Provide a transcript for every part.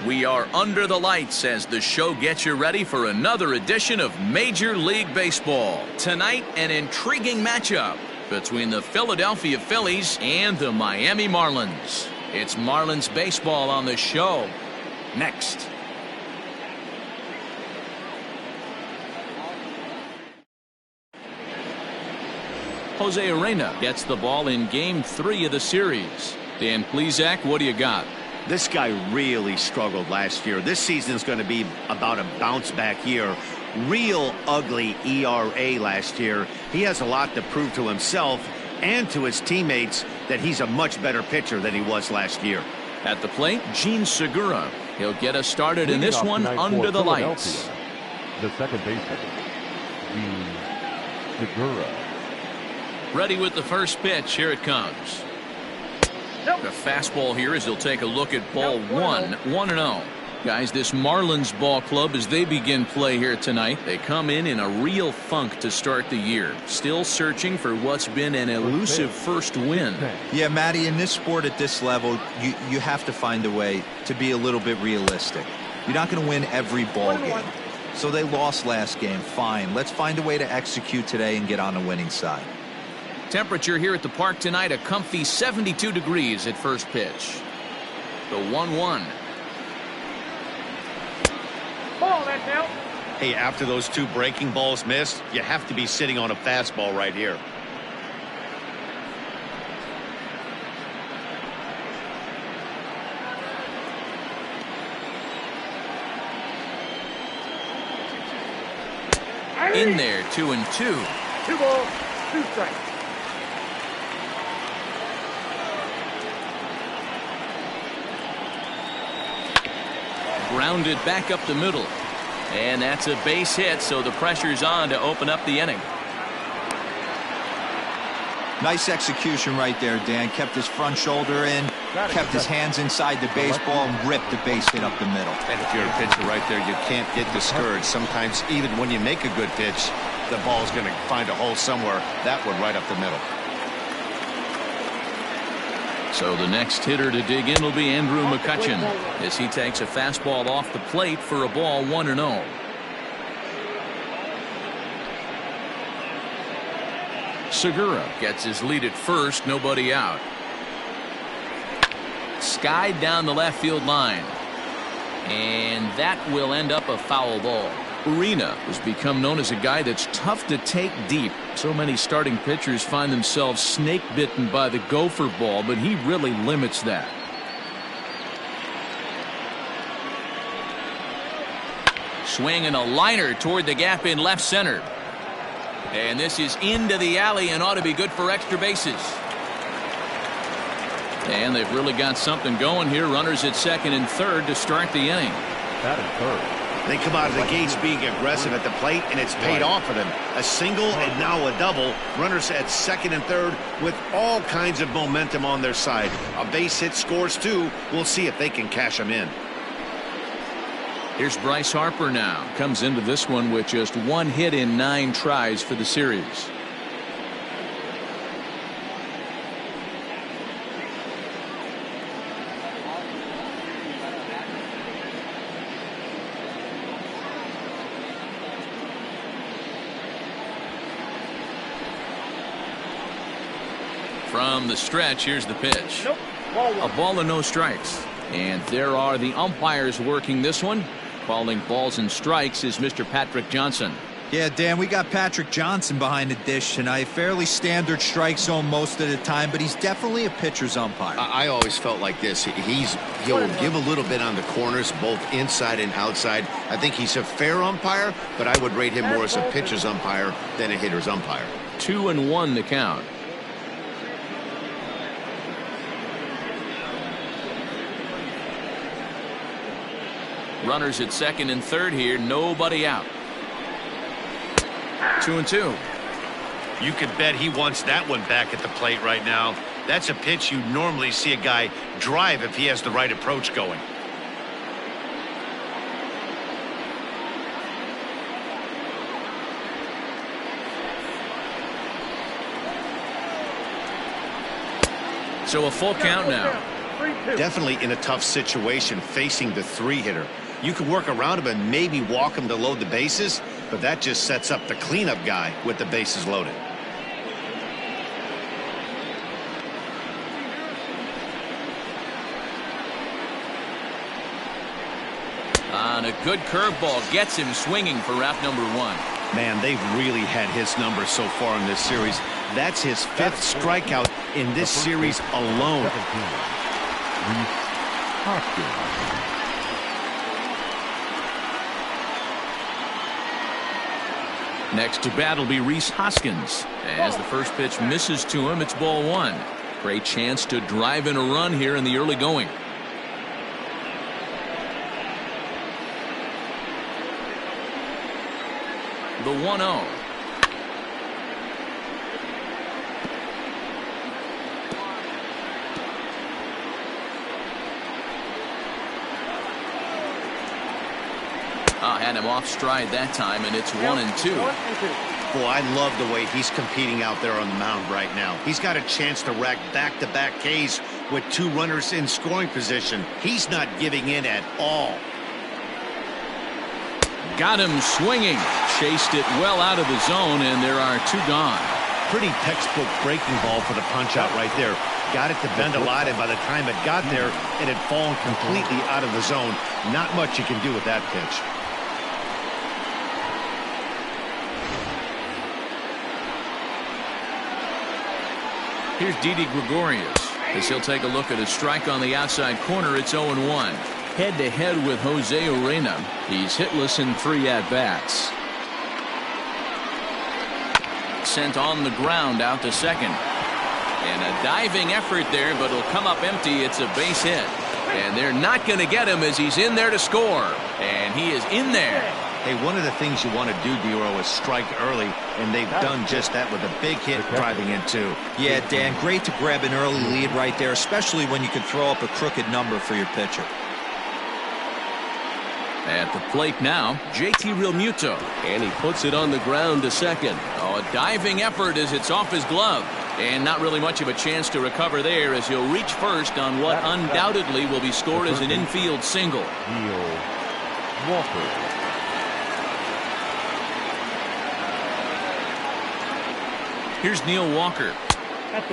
We are under the lights as the show gets you ready for another edition of Major League Baseball. Tonight, an intriguing matchup between the Philadelphia Phillies and the Miami Marlins. It's Marlins baseball on the show. Next. Jose Arena gets the ball in Game 3 of the series. Dan Plesac, what do you got? This guy really struggled last year. This season is going to be about a bounce-back year. Real ugly ERA last year. He has a lot to prove to himself and to his teammates that he's a much better pitcher than he was last year. At the plate, Gene Segura. He'll get us started in this one under the lights. The second baseman, Gene Segura. Ready with the first pitch. Here it comes. The fastball here as he'll take a look at ball 1-0. Guys, this Marlins ball club, as they begin play here tonight, they come in a real funk to start the year. Still searching for what's been an elusive first win. Yeah, Matty, in this sport at this level, you have to find a way to be a little bit realistic. You're not going to win every ball game. So they lost last game. Fine. Let's find a way to execute today and get on the winning side. Temperature here at the park tonight, a comfy 72 degrees at first pitch. The 1-1. Ball, that's out. Hey, after those two breaking balls missed, you have to be sitting on a fastball right here. In there, 2-2. 2 balls, 2 strikes. Grounded back up the middle. And that's a base hit, so the pressure's on to open up the inning. Nice execution right there, Dan. Kept his front shoulder in, kept his hands inside the baseball, and ripped the base hit up the middle. And if you're a pitcher right there, you can't get discouraged. Sometimes even when you make a good pitch, the ball's going to find a hole somewhere. That one right up the middle. So the next hitter to dig in will be Andrew McCutchen as he takes a fastball off the plate for a ball 1-0. Segura gets his lead at first, nobody out. Skied down the left field line. And that will end up a foul ball. Arena has become known as a guy that's tough to take deep. So many starting pitchers find themselves snake bitten by the gopher ball, but he really limits that. Swinging a liner toward the gap in left center. And this is into the alley and ought to be good for extra bases. And they've really got something going here. Runners at second and third to start the inning. That is third. They come out of the gates being aggressive at the plate, and it's paid off for them. A single and now a double. Runners at second and third with all kinds of momentum on their side. A base hit scores too. We'll see if they can cash them in. Here's Bryce Harper now. Comes into this one with just 1 hit in 9 tries for the series. From the stretch, here's the pitch. Nope. Ball A ball and no strikes. And there are the umpires working this one. Calling balls and strikes is Mr. Patrick Johnson. Yeah, Dan, we got Patrick Johnson behind the dish tonight. Fairly standard strike zone most of the time, but he's definitely a pitcher's umpire. I always felt like this. He'll give a little bit on the corners, both inside and outside. I think he's a fair umpire, but I would rate him more as a pitcher's umpire than a hitter's umpire. 2-1 the count. Runners at second and third here, nobody out. 2-2. You could bet he wants that one back at the plate right now. That's a pitch you normally see a guy drive if he has the right approach going. So a full count now. 3 Definitely in a tough situation facing the 3-hitter. You can work around him and maybe walk him to load the bases, but that just sets up the cleanup guy with the bases loaded. On a good curveball gets him swinging for route number 1. Man, they've really had his number so far in this series. That's his 5th strikeout in this series alone. Next to bat will be Rhys Hoskins. As the first pitch misses to him, it's ball 1. Great chance to drive in a run here in the early going. The 1-0. Had him off stride that time, and it's 1-2. Boy, I love the way he's competing out there on the mound right now. He's got a chance to rack back-to-back Ks with 2 runners in scoring position. He's not giving in at all. Got him swinging. Chased it well out of the zone, and there are 2 gone. Pretty textbook breaking ball for the punch-out right there. Got it to bend a lot, and by the time it got there, it had fallen completely out of the zone. Not much you can do with that pitch. Here's Didi Gregorius as he'll take a look at a strike on the outside corner. It's 0-1. Head-to-head with Jose Urena. He's hitless in 3 at-bats. Sent on the ground out to second. And a diving effort there, but it'll come up empty. It's a base hit. And they're not going to get him as he's in there to score. And he is in there. Hey, one of the things you want to do, Dero, is strike early, and they've done just that with a big hit driving in 2. Yeah, Dan, great to grab an early lead right there, especially when you can throw up a crooked number for your pitcher. At the plate now, JT Realmuto. And he puts it on the ground to second. Oh, a diving effort as it's off his glove. And not really much of a chance to recover there as he'll reach first on what undoubtedly will be scored as an infield single. Walker. Here's Neil Walker.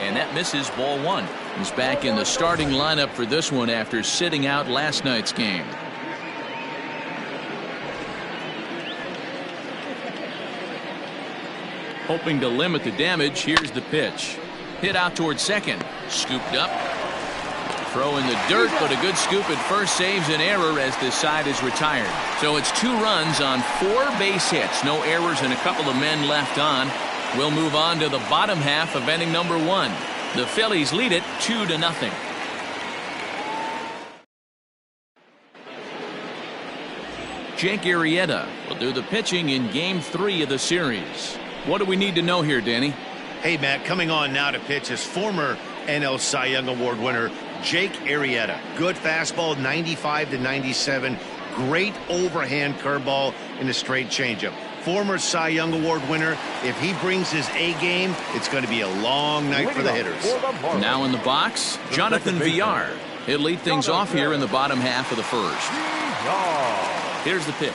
And that misses ball 1. He's back in the starting lineup for this one after sitting out last night's game. Hoping to limit the damage, here's the pitch. Hit out towards second. Scooped up. Throw in the dirt, but a good scoop at first saves an error as this side is retired. So it's 2 runs on 4 base hits. No errors and a couple of men left on. We'll move on to the bottom half of inning number 1. The Phillies lead it 2-0. Jake Arrieta will do the pitching in Game 3 of the series. What do we need to know here, Danny? Hey, Matt, coming on now to pitch is former NL Cy Young Award winner Jake Arrieta. Good fastball, 95 to 97. Great overhand curveball in a straight changeup. Former Cy Young Award winner. If he brings his A game, it's going to be a long night for the hitters. Now in the box, Jonathan Villar. He'll lead things off here in the bottom half of the first. Here's the pitch.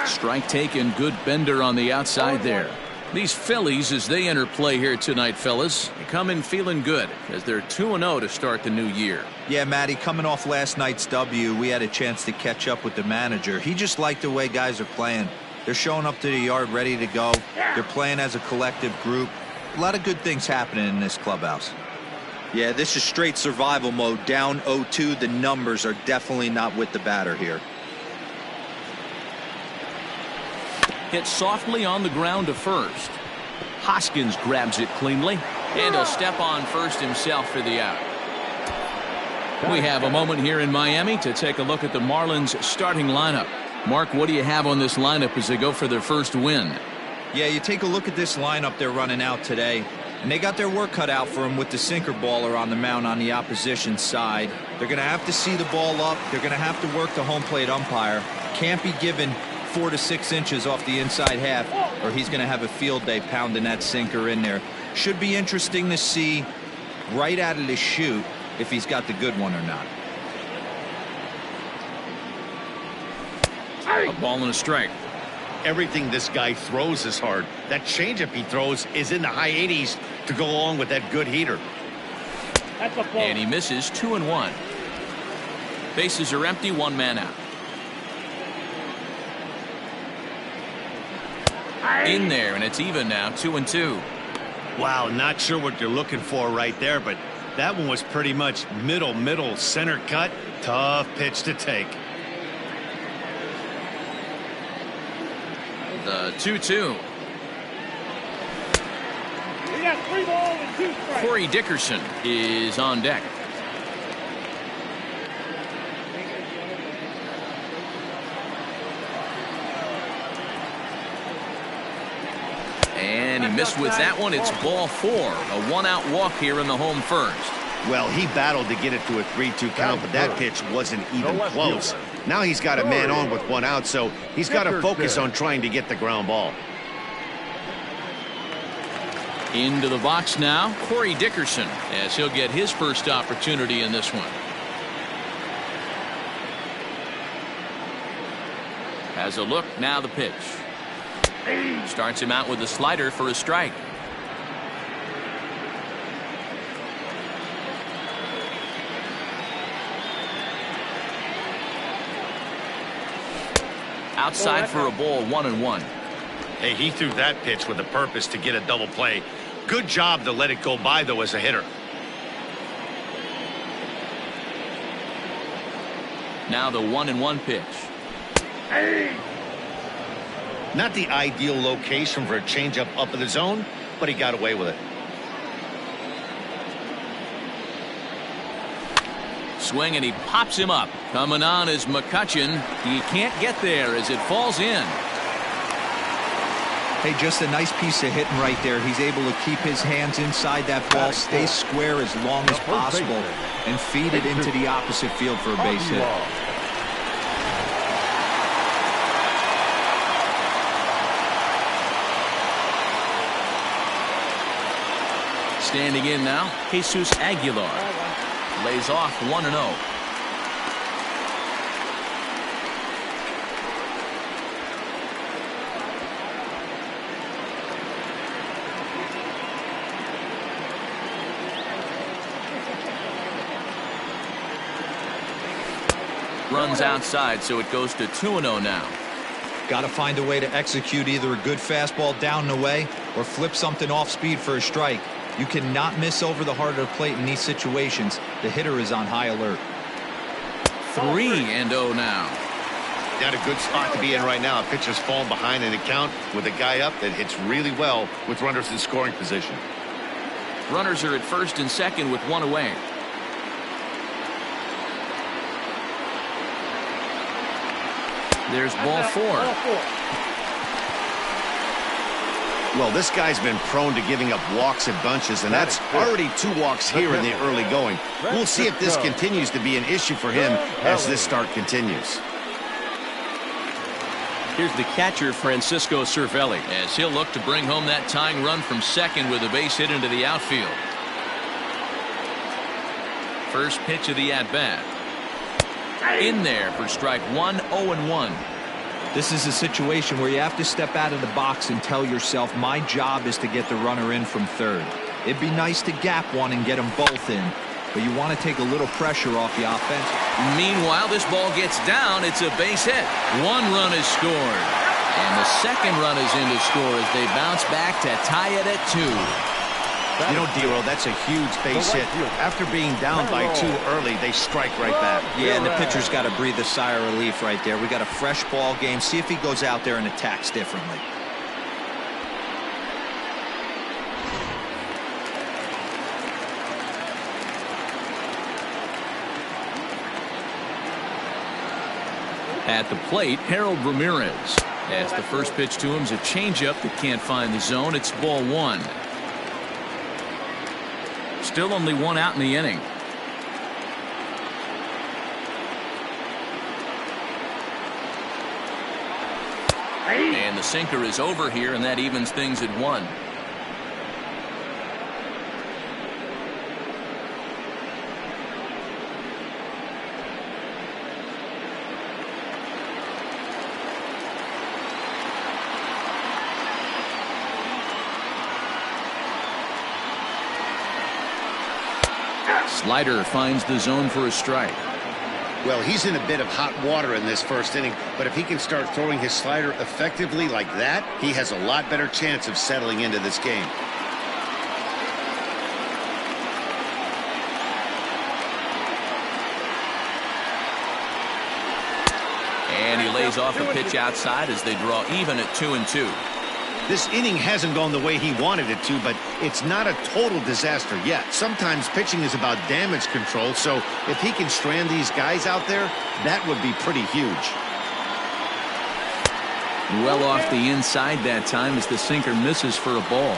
Strike taken, good bender on the outside there. These Phillies, as they enter play here tonight, fellas, they come in feeling good as they're 2-0 to start the new year. Yeah, Matty, coming off last night's W, we had a chance to catch up with the manager. He just liked the way guys are playing. They're showing up to the yard ready to go. They're playing as a collective group. A lot of good things happening in this clubhouse. Yeah, this is straight survival mode. Down 0-2. The numbers are definitely not with the batter here. Hit softly on the ground to first. Hoskins grabs it cleanly, and he'll step on first himself for the out. We have a moment here in Miami to take a look at the Marlins starting lineup. Mark, what do you have on this lineup as they go for their first win? Yeah, you take a look at this lineup they're running out today, and they got their work cut out for them with the sinker baller on the mound on the opposition side. They're going to have to see the ball up. They're going to have to work the home plate umpire. Can't be given 4 to 6 inches off the inside half, or he's going to have a field day pounding that sinker in there. Should be interesting to see right out of the chute if he's got the good one or not. A ball and a strike. Everything this guy throws is hard. That changeup he throws is in the high 80s to go along with that good heater. That's a ball. And he misses 2-1. Bases are empty, one man out. In there, and it's even now, 2-2. Wow, not sure what you're looking for right there, but that one was pretty much middle, center cut. Tough pitch to take. The 2-2. We got 3 balls and 2 strikes. Corey Dickerson is on deck. And he missed with that one. It's ball 4. A one-out walk here in the home first. Well, he battled to get it to a 3-2 count, but that pitch wasn't even close. Now he's got a man on with 1 out, so he's got to focus on trying to get the ground ball. Into the box now, Corey Dickerson, as he'll get his first opportunity in this one. Has a look, now the pitch. Starts him out with a slider for a strike. Outside for a ball, 1-1. Hey, he threw that pitch with a purpose to get a double play. Good job to let it go by, though, as a hitter. Now the 1-1 pitch. Not the ideal location for a changeup up in the zone, but he got away with it. Swing, and he pops him up. Coming on is McCutchen. He can't get there as it falls in. Hey, just a nice piece of hitting right there. He's able to keep his hands inside that ball, stay square as long as possible, and feed it into the opposite field for a base hit. Standing in now, Jesus Aguilar. Lays off 1-0. Runs outside, so it goes to 2-0 now. Got to find a way to execute either a good fastball down and away or flip something off speed for a strike. You cannot miss over the heart of the plate in these situations. The hitter is on high alert. 3-0 now. Got a good spot to be in right now. Pitcher's falling behind in the count with a guy up that hits really well with runners in scoring position. Runners are at first and second with 1 away. There's ball 4. Well, this guy's been prone to giving up walks in bunches, and that's already 2 walks here in the early going. We'll see if this continues to be an issue for him as this start continues. Here's the catcher, Francisco Cervelli, as he'll look to bring home that tying run from second with a base hit into the outfield. First pitch of the at-bat. In there for strike 1, 0-1. This is a situation where you have to step out of the box and tell yourself, my job is to get the runner in from third. It'd be nice to gap one and get them both in, but you want to take a little pressure off the offense. Meanwhile, this ball gets down. It's a base hit. 1 run is scored. And the second run is in to score as they bounce back to tie it at 2. You know, Dero, that's a huge base hit. After being down by 2 early, they strike right back. Yeah, and the pitcher's got to breathe a sigh of relief right there. We got a fresh ball game. See if he goes out there and attacks differently. At the plate, Harold Ramirez. As the first pitch to him is a changeup that can't find the zone. It's ball 1. Still only 1 out in the inning. And the sinker is over here, and that evens things at 1. Slider finds the zone for a strike. Well, he's in a bit of hot water in this first inning, but if he can start throwing his slider effectively like that, he has a lot better chance of settling into this game. And he lays off a pitch outside as they draw even at 2-2. This inning hasn't gone the way he wanted it to, but it's not a total disaster yet. Sometimes pitching is about damage control, so if he can strand these guys out there, that would be pretty huge. Well off the inside that time as the sinker misses for a ball.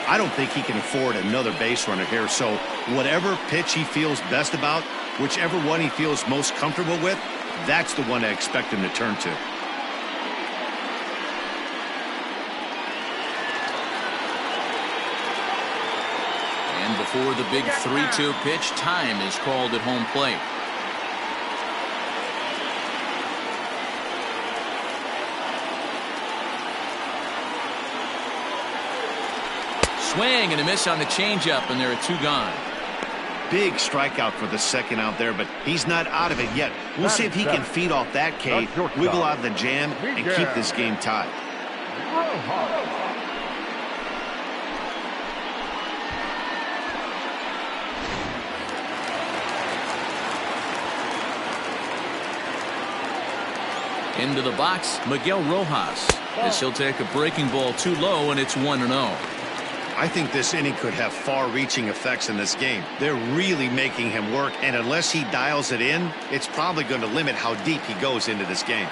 I don't think he can afford another base runner here, so whatever pitch he feels best about, whichever one he feels most comfortable with, that's the one I expect him to turn to. And before the big 3-2 pitch, time is called at home plate. Swing and a miss on the changeup, and there are 2 gone. Big strikeout for the second out there, but he's not out of it yet. We'll see if he can feed off that K, wiggle out of the jam, and keep this game tied. Into the box, Miguel Rojas, as he'll take a breaking ball too low, and it's 1-0. I think this inning could have far-reaching effects in this game. They're really making him work, and unless he dials it in, it's probably going to limit how deep he goes into this game.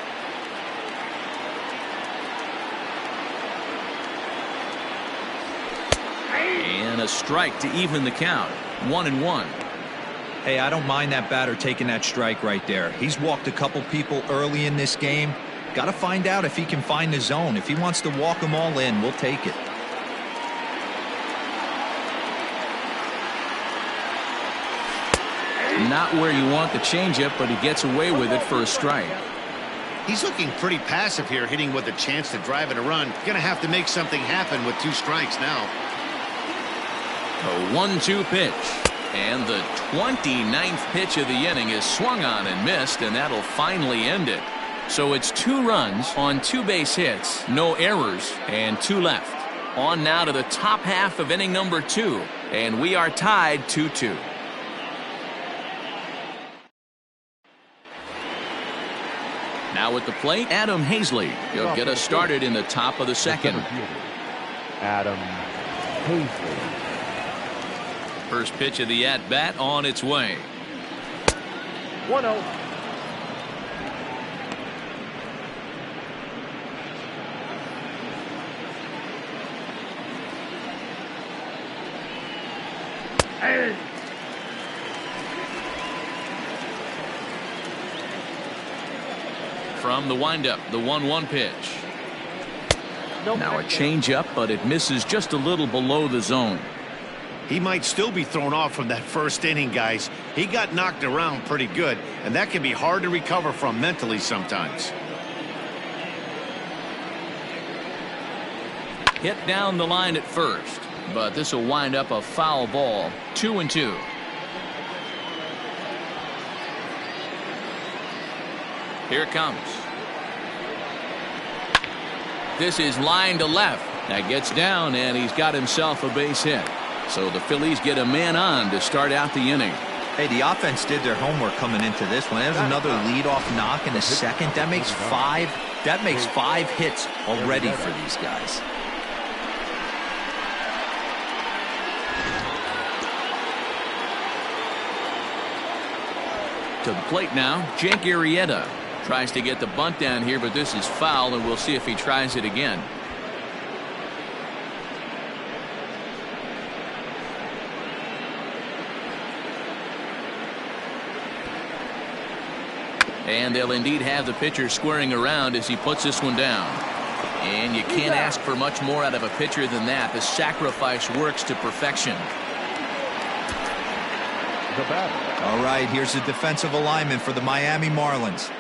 And a strike to even the count. 1-1. Hey, I don't mind that batter taking that strike right there. He's walked a couple people early in this game. Got to find out if he can find the zone. If he wants to walk them all in, we'll take it. Not where you want the changeup, but he gets away with it for a strike. He's looking pretty passive here, hitting with a chance to drive in a run. Going to have to make something happen with 2 strikes now. A 1-2 pitch. And the 29th pitch of the inning is swung on and missed, and that'll finally end it. So it's 2 runs on 2 base hits, no errors, and 2 left. On now to the top half of inning number 2, and we are tied 2-2. Now at the plate, Adam Hazley. He'll get us started in the top of the second. Adam Hazley. First pitch of the at-bat on its way. 1-0. From the windup, the 1-1 pitch. Now a changeup, but it misses just a little below the zone. He might still be thrown off from that first inning, guys. He got knocked around pretty good, and that can be hard to recover from mentally sometimes. Hit down the line at first, but this will wind up a foul ball. 2-2. Here it comes. This is line to left. That gets down, and he's got himself a base hit. So the Phillies get a man on to start out the inning. Hey, the offense did their homework coming into this one. There's another leadoff knock in the second. That makes 5. That makes 5 hits already for these guys. To the plate now, Jake Arrieta tries to get the bunt down here, but this is foul, and we'll see if he tries it again. And they'll indeed have the pitcher squaring around as he puts this one down. And you can't ask for much more out of a pitcher than that. The sacrifice works to perfection. All right, here's the defensive alignment for the Miami Marlins.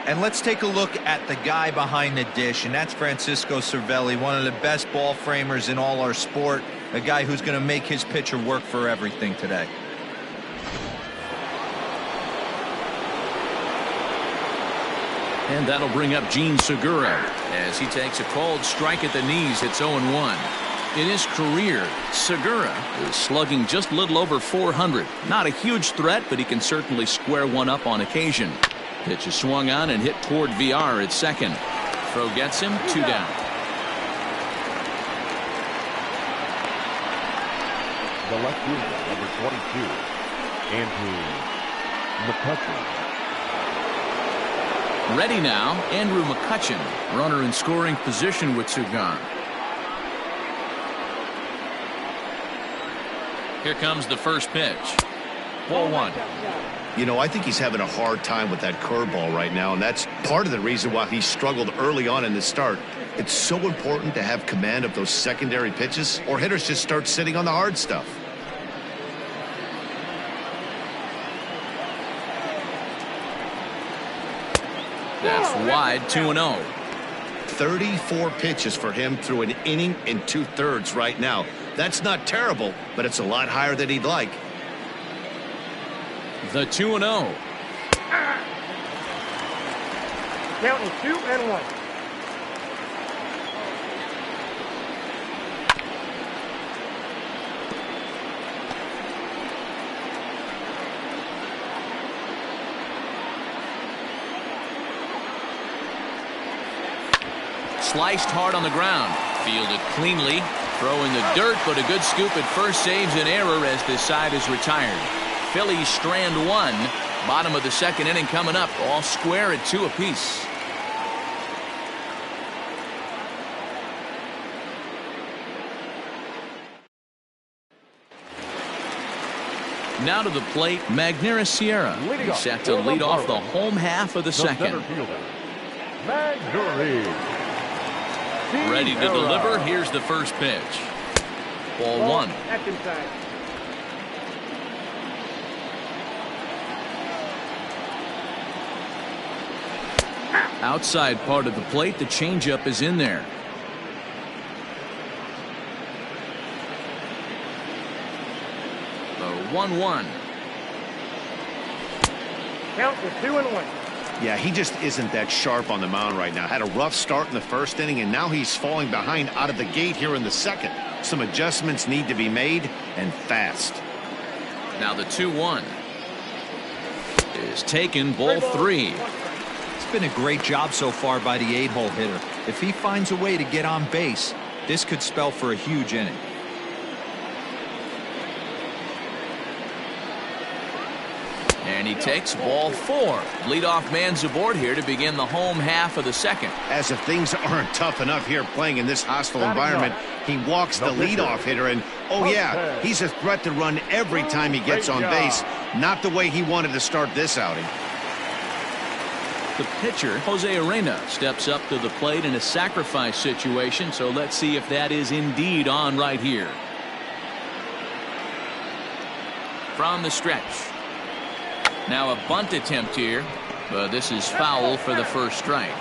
And let's take a look at the guy behind the dish, and that's Francisco Cervelli, one of the best ball framers in all our sport, a guy who's going to make his pitcher work for everything today. And that'll bring up Gene Segura as he takes a called strike at the knees. It's 0-1. In his career, Segura is slugging just a little over 400. Not a huge threat, but he can certainly square one up on occasion. Pitch is swung on and hit toward VR at second. Throw gets him, 2 down. The left fielder, number 22, Andrew McCutcheon. Ready now, Andrew McCutcheon, runner in scoring position with 2 gone. Here comes the first pitch. Ball 1. You know, I think he's having a hard time with that curveball right now, and that's part of the reason why he struggled early on in the start. It's so important to have command of those secondary pitches, or hitters just start sitting on the hard stuff. That's wide, 2-0. 34 pitches for him through an inning and 2/3 right now. That's not terrible, but it's a lot higher than he'd like. The 2-0. Counting 2-1. Sliced hard on the ground. Fielded cleanly. Throw in the dirt, but a good scoop at first saves an error as this side is retired. Phillies strand 1. Bottom of the second inning coming up. All square at 2 apiece. Now to the plate, Magneuris Sierra. He's set to lead off the home half of the second. Ready to deliver. Here's the first pitch. Ball 1. Outside part of the plate, the changeup is in there. The 1-1. Count to 2-1. Yeah, he just isn't that sharp on the mound right now. Had a rough start in the first inning, and now he's falling behind out of the gate here in the second. Some adjustments need to be made, and fast. Now the 2-1 is taken. Ball 3. It's been a great job so far by the 8-hole hitter. If he finds a way to get on base, this could spell for a huge inning. And he takes ball 4. Leadoff man's aboard here to begin the home half of the second. As if things aren't tough enough here playing in this hostile environment, he walks the leadoff hitter, and oh yeah, he's a threat to run every time he gets on base. Not the way he wanted to start this outing. The pitcher, Jose Arena, steps up to the plate in a sacrifice situation, so let's see if that is indeed on right here. From the stretch. Now a bunt attempt here, but this is foul for the first strike.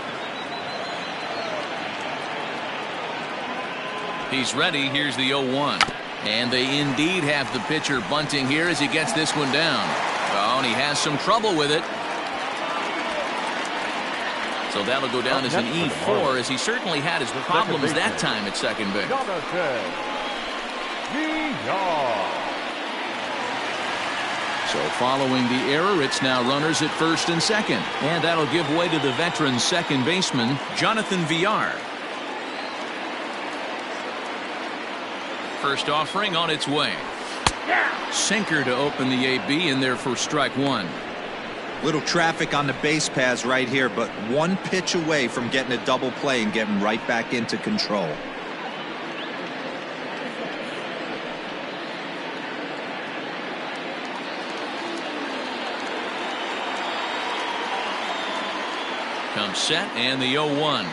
He's ready. Here's the 0-1. And they indeed have the pitcher bunting here as he gets this one down. Oh, and he has some trouble with it. So that'll go down as an E4, as he certainly had his problems that time at second base. So following the error, it's now runners at first and second. And that'll give way to the veteran second baseman, Jonathan VR. First offering on its way. Sinker to open the AB in there for strike 1. Little traffic on the base paths right here, but one pitch away from getting a double play and getting right back into control. Comes set and the 0-1.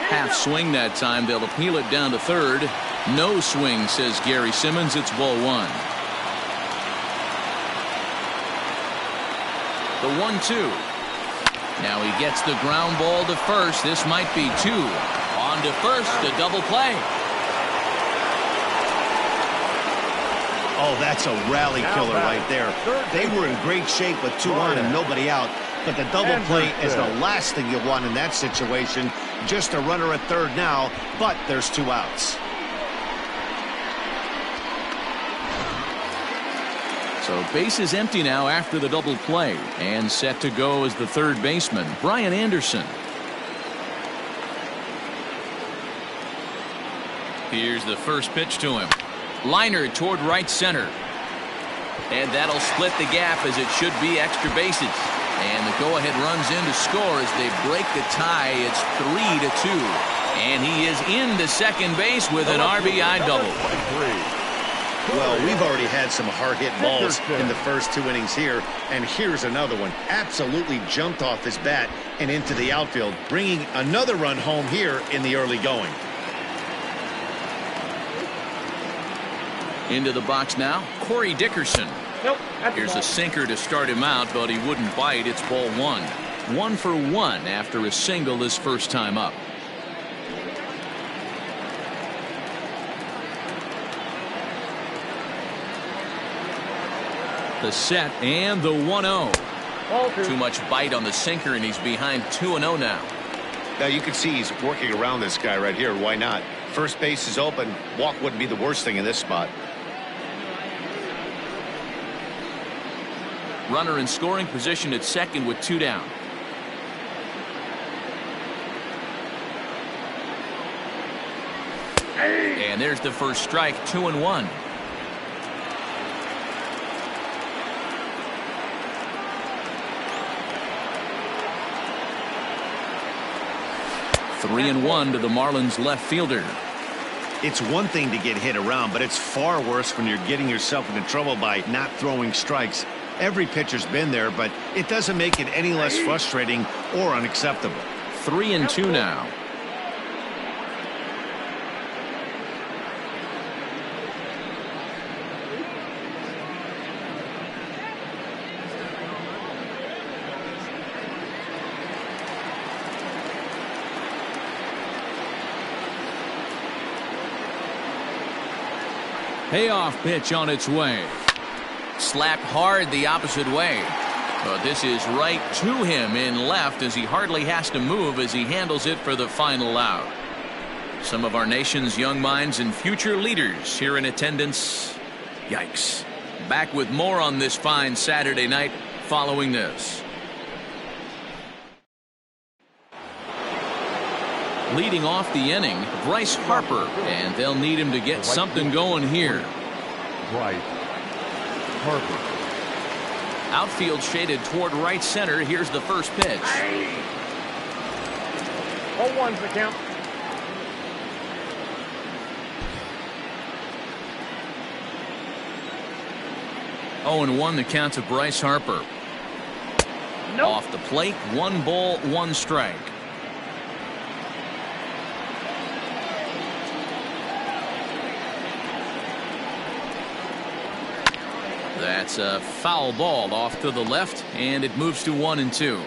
Half swing that time. They'll appeal it down to third. No swing, says Gary Simmons. It's ball 1. The 1-2. Now he gets the ground ball to first. This might be two. On to first, a double play. Oh, that's a rally killer right there. They were in great shape with 2 on and nobody out. But the double play is the last thing you want in that situation. Just a runner at third now, but there's 2 outs. So base is empty now after the double play. And set to go as the third baseman, Brian Anderson. Here's the first pitch to him. Liner toward right center. And that'll split the gap as it should be extra bases. And the go-ahead runs in to score as they break the tie. It's 3-2. And he is into second base with an RBI double. Well, we've already had some hard-hit balls in the first 2 innings here. And here's another one. Absolutely jumped off his bat and into the outfield, bringing another run home here in the early going. Into the box now, Corey Dickerson. Nope. Here's a sinker to start him out, but he wouldn't bite. It's ball 1. 1 for 1 after a single his first time up. The set and the 1-0. Too much bite on the sinker, and he's behind 2-0 now. Now you can see he's working around this guy right here. Why not? First base is open. Walk wouldn't be the worst thing in this spot. Runner in scoring position at second with 2 down. And there's the first strike, 2-1. Three and 1 to the Marlins left fielder. It's one thing to get hit around, but it's far worse when you're getting yourself into trouble by not throwing strikes. Every pitcher's been there, but it doesn't make it any less frustrating or unacceptable. 3-2 now. Payoff pitch on its way. Slapped hard the opposite way. But this is right to him in left as he hardly has to move as he handles it for the final out. Some of our nation's young minds and future leaders here in attendance. Yikes. Back with more on this fine Saturday night following this. Leading off the inning, Bryce Harper, and they'll need him to get something going here. Bryce Harper. Outfield shaded toward right center. Here's the first pitch. 0-1's the count. Oh, and 1 the count to Bryce Harper. Nope. Off the plate, 1 ball, 1 strike. That's a foul ball off to the left, and it moves to 1-2.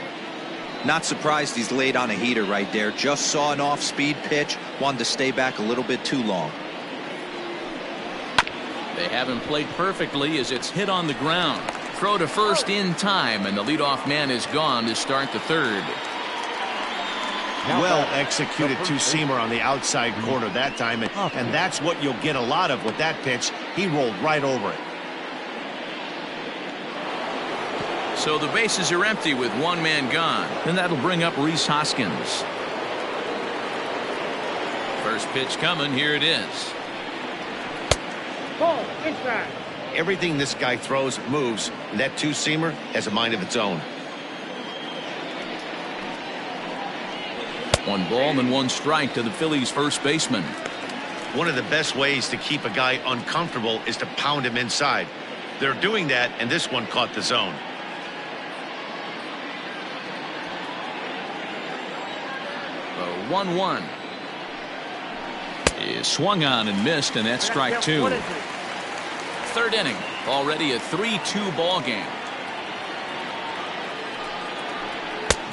Not surprised he's laid on a heater right there. Just saw an off-speed pitch. Wanted to stay back a little bit too long. They haven't played perfectly as it's hit on the ground. Throw to first in time, and the leadoff man is gone to start the third. Well executed two-seamer on the outside corner that time, and that's what you'll get a lot of with that pitch. He rolled right over it. So the bases are empty with 1 man gone, and that'll bring up Rhys Hoskins. First pitch coming. Here it is. Ball inside. Everything this guy throws moves, and that two-seamer has a mind of its own. 1 ball and 1 strike to the Phillies first baseman. One of the best ways to keep a guy uncomfortable is to pound him inside. They're doing that, and this one caught the zone. 1-1 is swung on and missed, and that's strike 2. Third inning, already a 3-2 ball game.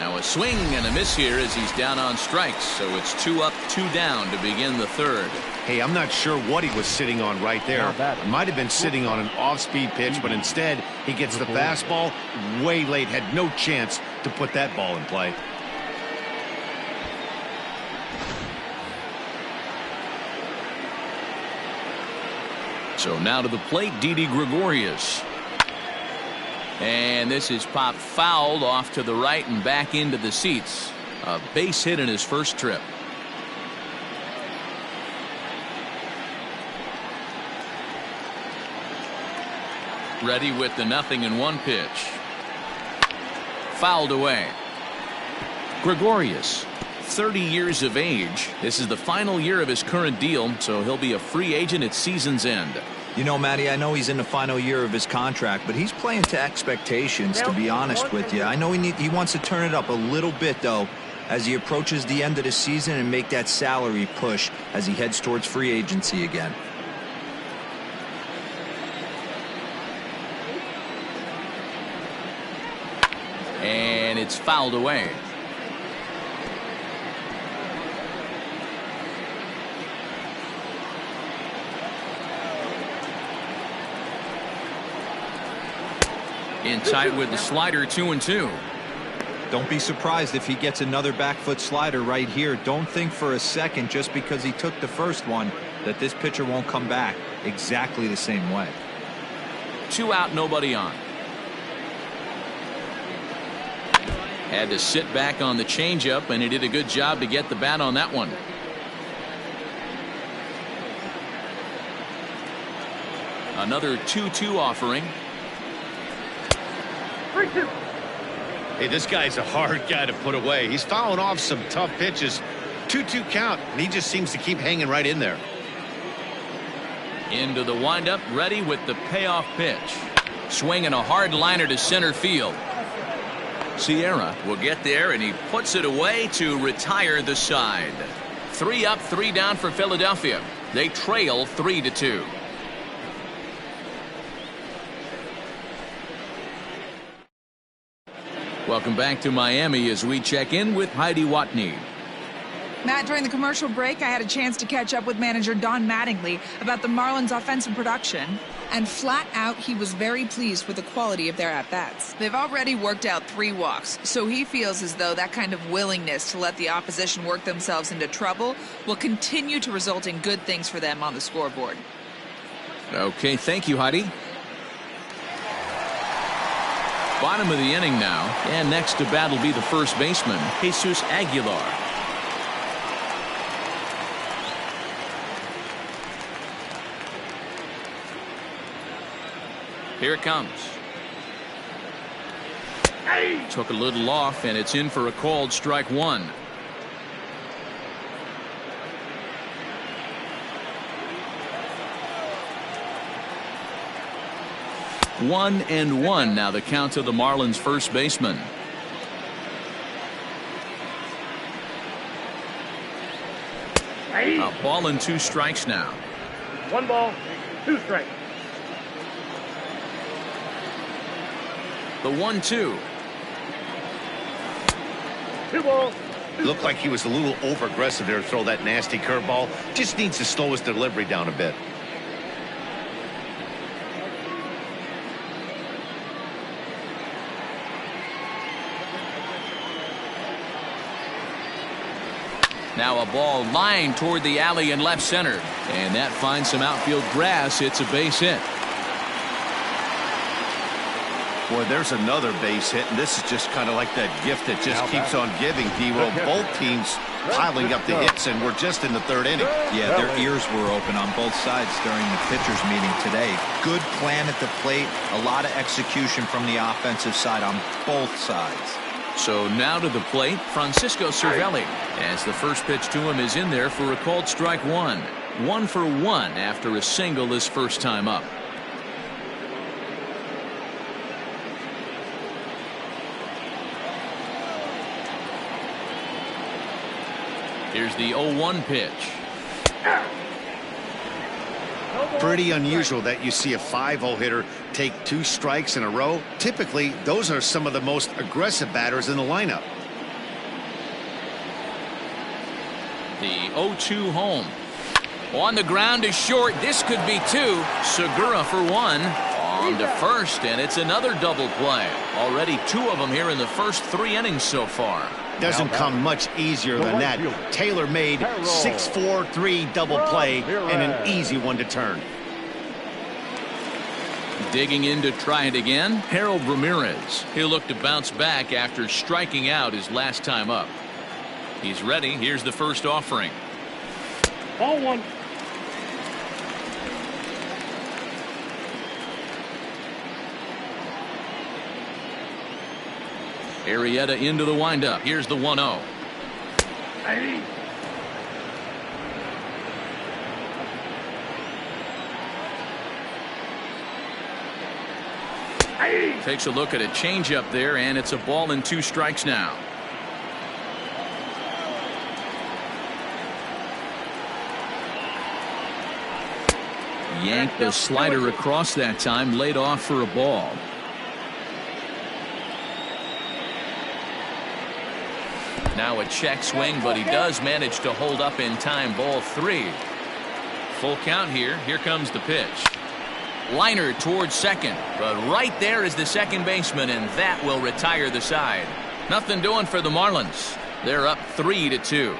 Now a swing and a miss here as he's down on strikes. So it's 2 up, 2 down to begin the third. Hey, I'm not sure what he was sitting on right there. Might have been sitting on an off-speed pitch, but instead he gets the fastball way late. Had no chance to put that ball in play. So now to the plate, Didi Gregorius. And this is popped fouled off to the right and back into the seats. A base hit in his first trip. Ready with the 0-1 pitch. Fouled away. Gregorius, 30 years of age. This is the final year of his current deal, so he'll be a free agent at season's end. You know, Matty, I know he's in the final year of his contract, but he's playing to expectations, to be honest with you. I know he wants to turn it up a little bit, though, as he approaches the end of the season and make that salary push as he heads towards free agency again. And it's fouled away. In tight with the slider, 2-2. Don't be surprised if he gets another back foot slider right here. Don't think for a second, just because he took the first one, that this pitcher won't come back exactly the same way. 2 out, nobody on. Had to sit back on the changeup, and he did a good job to get the bat on that one. Another 2-2 offering. 3-2. Hey, this guy's a hard guy to put away. He's fouling off some tough pitches. 2-2 count, and he just seems to keep hanging right in there. Into the windup, ready with the payoff pitch. Swinging a hard liner to center field. Sierra will get there, and he puts it away to retire the side. 3 up, 3 down for Philadelphia. They trail 3-2. Welcome back to Miami as we check in with Heidi Watney. Matt, during the commercial break, I had a chance to catch up with manager Don Mattingly about the Marlins' offensive production. And flat out, he was very pleased with the quality of their at-bats. They've already worked out 3 walks, so he feels as though that kind of willingness to let the opposition work themselves into trouble will continue to result in good things for them on the scoreboard. Okay, thank you, Heidi. Bottom of the inning now, and next to bat will be the first baseman, Jesus Aguilar. Here it comes. Took a little off, and it's in for a called strike 1. One and one now the count to the Marlins first baseman. A ball and 2 strikes now. 1 ball, 2 strikes. The 1-2. 2 balls. Looked like he was a little over aggressive there to throw that nasty curveball. Just needs to slow his delivery down a bit. Now a ball lined toward the alley in left center, and that finds some outfield grass. It's a base hit. Boy, there's another base hit, and this is just kind of like that gift that just keeps on giving, D-Roll. Both teams piling up the hits, and we're just in the 3rd inning. Yeah, their ears were open on both sides during the pitchers meeting today. Good plan at the plate, a lot of execution from the offensive side on both sides. So now to the plate, Francisco Cervelli, as the first pitch to him is in there for a called strike 1. 1 for 1 after a single his first time up. Here's the 0-1 pitch. Pretty unusual that you see a 5-0 hitter take 2 strikes in a row. Typically, those are some of the most aggressive batters in the lineup. The 0-2 home. On the ground is short. This could be two. Segura for one. On to first, and it's another double play. Already two of them here in the first 3 innings so far. Doesn't come much easier than that. Taylor made 6-4-3 double play and an easy one to turn. Digging in to try it again, Harold Ramirez. He'll look to bounce back after striking out his last time up. He's ready. Here's the first offering. Ball 1. Arrieta into the windup. Here's the 1-0. Hey. Takes a look at a changeup there, and it's a ball and 2 strikes now. Yanked the slider across that time, laid off for a ball. Now a check swing, but he does manage to hold up in time. Ball 3. Full count here. Here comes the pitch. Liner towards second, but right there is the second baseman, and that will retire the side. Nothing doing for the Marlins. They're up 3-2.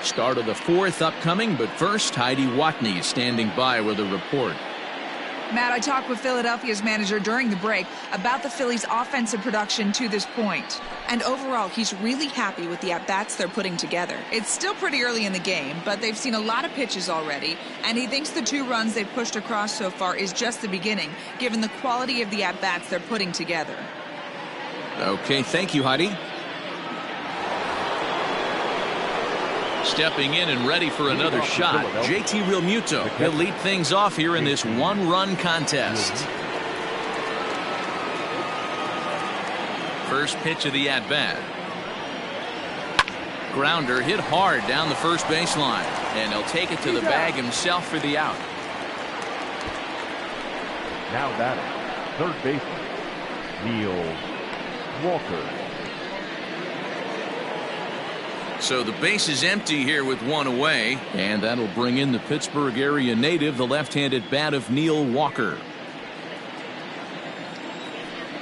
Start of the 4th upcoming, but first, Heidi Watney standing by with a report. Matt, I talked with Philadelphia's manager during the break about the Phillies' offensive production to this point. And overall, he's really happy with the at-bats they're putting together. It's still pretty early in the game, but they've seen a lot of pitches already, and he thinks the 2 runs they've pushed across so far is just the beginning, given the quality of the at-bats they're putting together. Okay, thank you, Heidi. Stepping in and ready for another shot, JT Realmuto. He'll lead things off here in this 1-run contest. First pitch of the at-bat. Grounder hit hard down the first baseline, and he'll take it to the bag himself for the out. Now batting, third baseman, Neil Walker. So the base is empty here with 1 away, and that'll bring in the Pittsburgh area native, the left-handed bat of Neil Walker.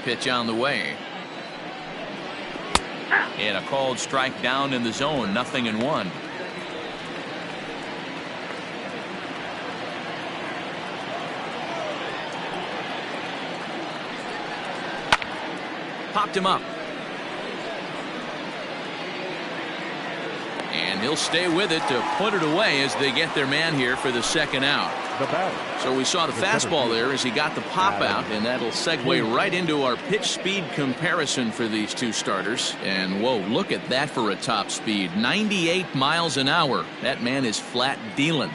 Pitch on the way. And a called strike down in the zone, 0-1. Popped him up. And he'll stay with it to put it away as they get their man here for the second out. So we saw the fastball there as he got the pop out, and that'll segue right into our pitch speed comparison for these 2 starters. And whoa, look at that for a top speed. 98 miles an hour. That man is flat dealing.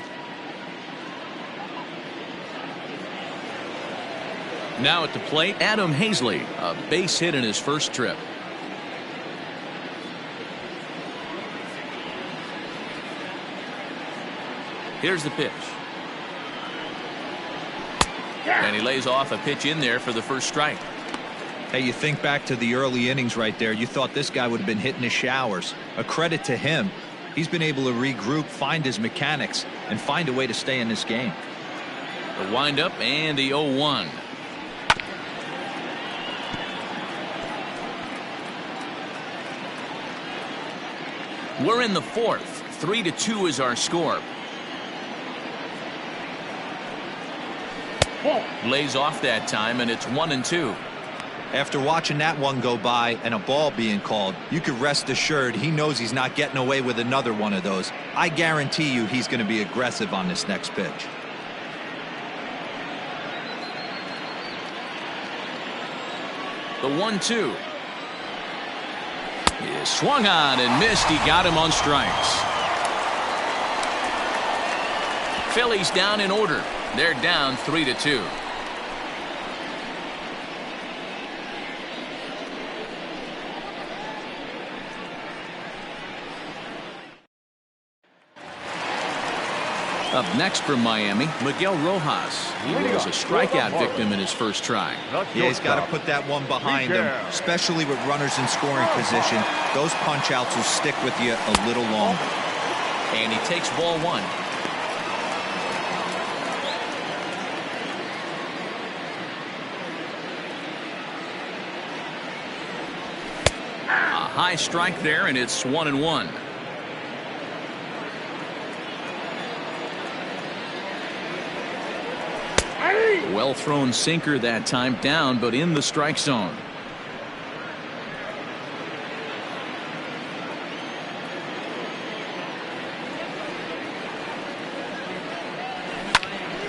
Now at the plate, Adam Hazley, a base hit in his first trip. Here's the pitch. And he lays off a pitch in there for the first strike. Hey, you think back to the early innings right there. You thought this guy would have been hitting his showers. A credit to him. He's been able to regroup, find his mechanics, and find a way to stay in this game. The windup and the 0-1. We're in the 4th. 3-2 is our score. Lays off that time, and it's 1-2. After watching that one go by and a ball being called, you could rest assured he knows he's not getting away with another one of those. I guarantee you he's going to be aggressive on this next pitch. The 1-2. He swung on and missed. He got him on strikes. Phillies down in order. They're down 3-2. Up next from Miami, Miguel Rojas. He was a strikeout victim in his first try. Yeah, he's got to put that one behind him, especially with runners in scoring position. Those punch-outs will stick with you a little longer. And he takes ball one. A high strike there, and it's 1-1. Well thrown sinker that time, down but in the strike zone.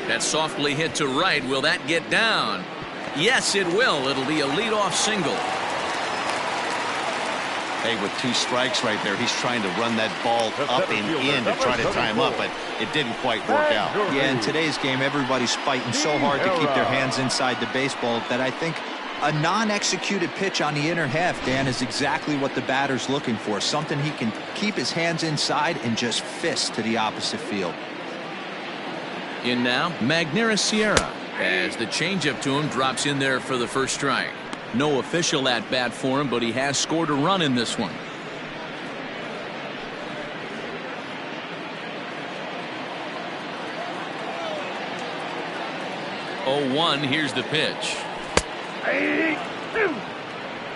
That softly hit to right. Will that get down? Yes, it will. It'll be a leadoff single. Hey, with 2 strikes right there, he's trying to run that ball up and in to try to tie him up, but it didn't quite work out. Yeah, in today's game, everybody's fighting so hard to keep their hands inside the baseball that I think a non-executed pitch on the inner half, Dan, is exactly what the batter's looking for. Something he can keep his hands inside and just fist to the opposite field. In now, Magneuris Sierra, as the changeup to him drops in there for the first strike. No official at bat for him, but he has scored a run in this one. Oh, 1, here's the pitch.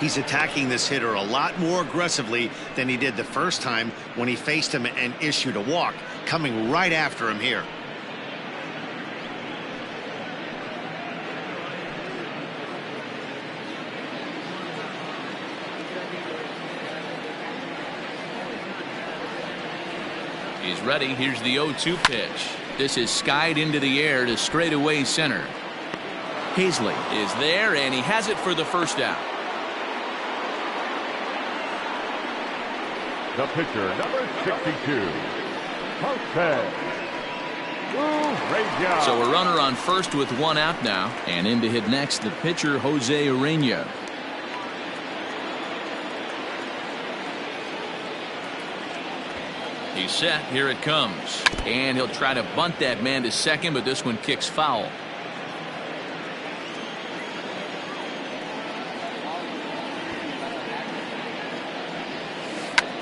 He's attacking this hitter a lot more aggressively than he did the first time when he faced him and issued a walk, coming right after him here. He's ready. Here's the 0-2 pitch. This is skied into the air to straightaway center. Hazley is there, and he has it for the first out. The pitcher, number 62, Jose. So a runner on first with 1 out now, and in to hit next, the pitcher Jose Urena. He's set. Here it comes. And he'll try to bunt that man to second, but this one kicks foul.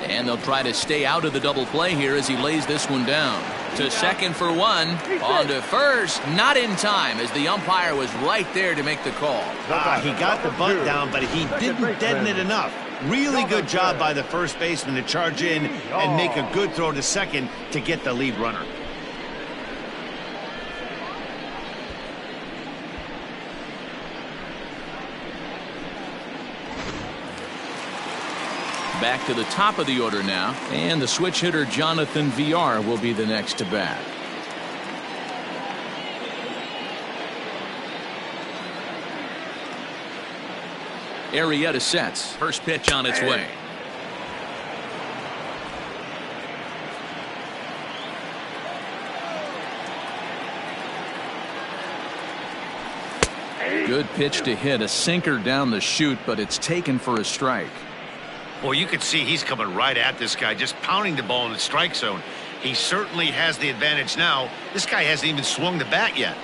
And they'll try to stay out of the double play here as he lays this one down. To second for 1. On to first. Not in time, as the umpire was right there to make the call. He got the bunt down, but he didn't deaden it enough. Really good job by the first baseman to charge in and make a good throw to second to get the lead runner. Back to the top of the order now, and the switch hitter Jonathan Villar will be the next to bat. Arrieta sets. First pitch on its way. Good pitch to hit, a sinker down the chute, but it's taken for a strike. Well, you can see he's coming right at this guy, just pounding the ball in the strike zone. He certainly has the advantage now. This guy hasn't even swung the bat yet.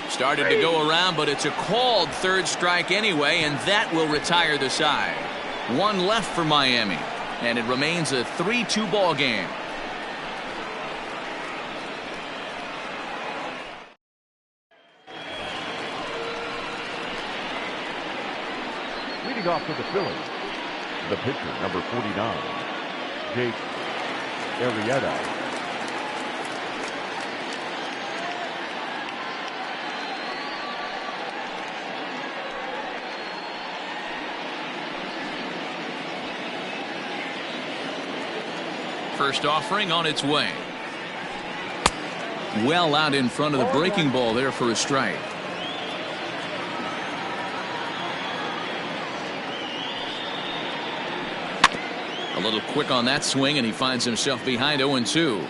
Started to go around, but it's a called third strike anyway, and that will retire the side. 1 left for Miami, and it remains a 3-2 ball game. Leading off for the Phillies, the pitcher, number 49, Jake Arrieta. First offering on its way. Well out in front of the breaking ball there for a strike. A little quick on that swing, and he finds himself behind 0-2.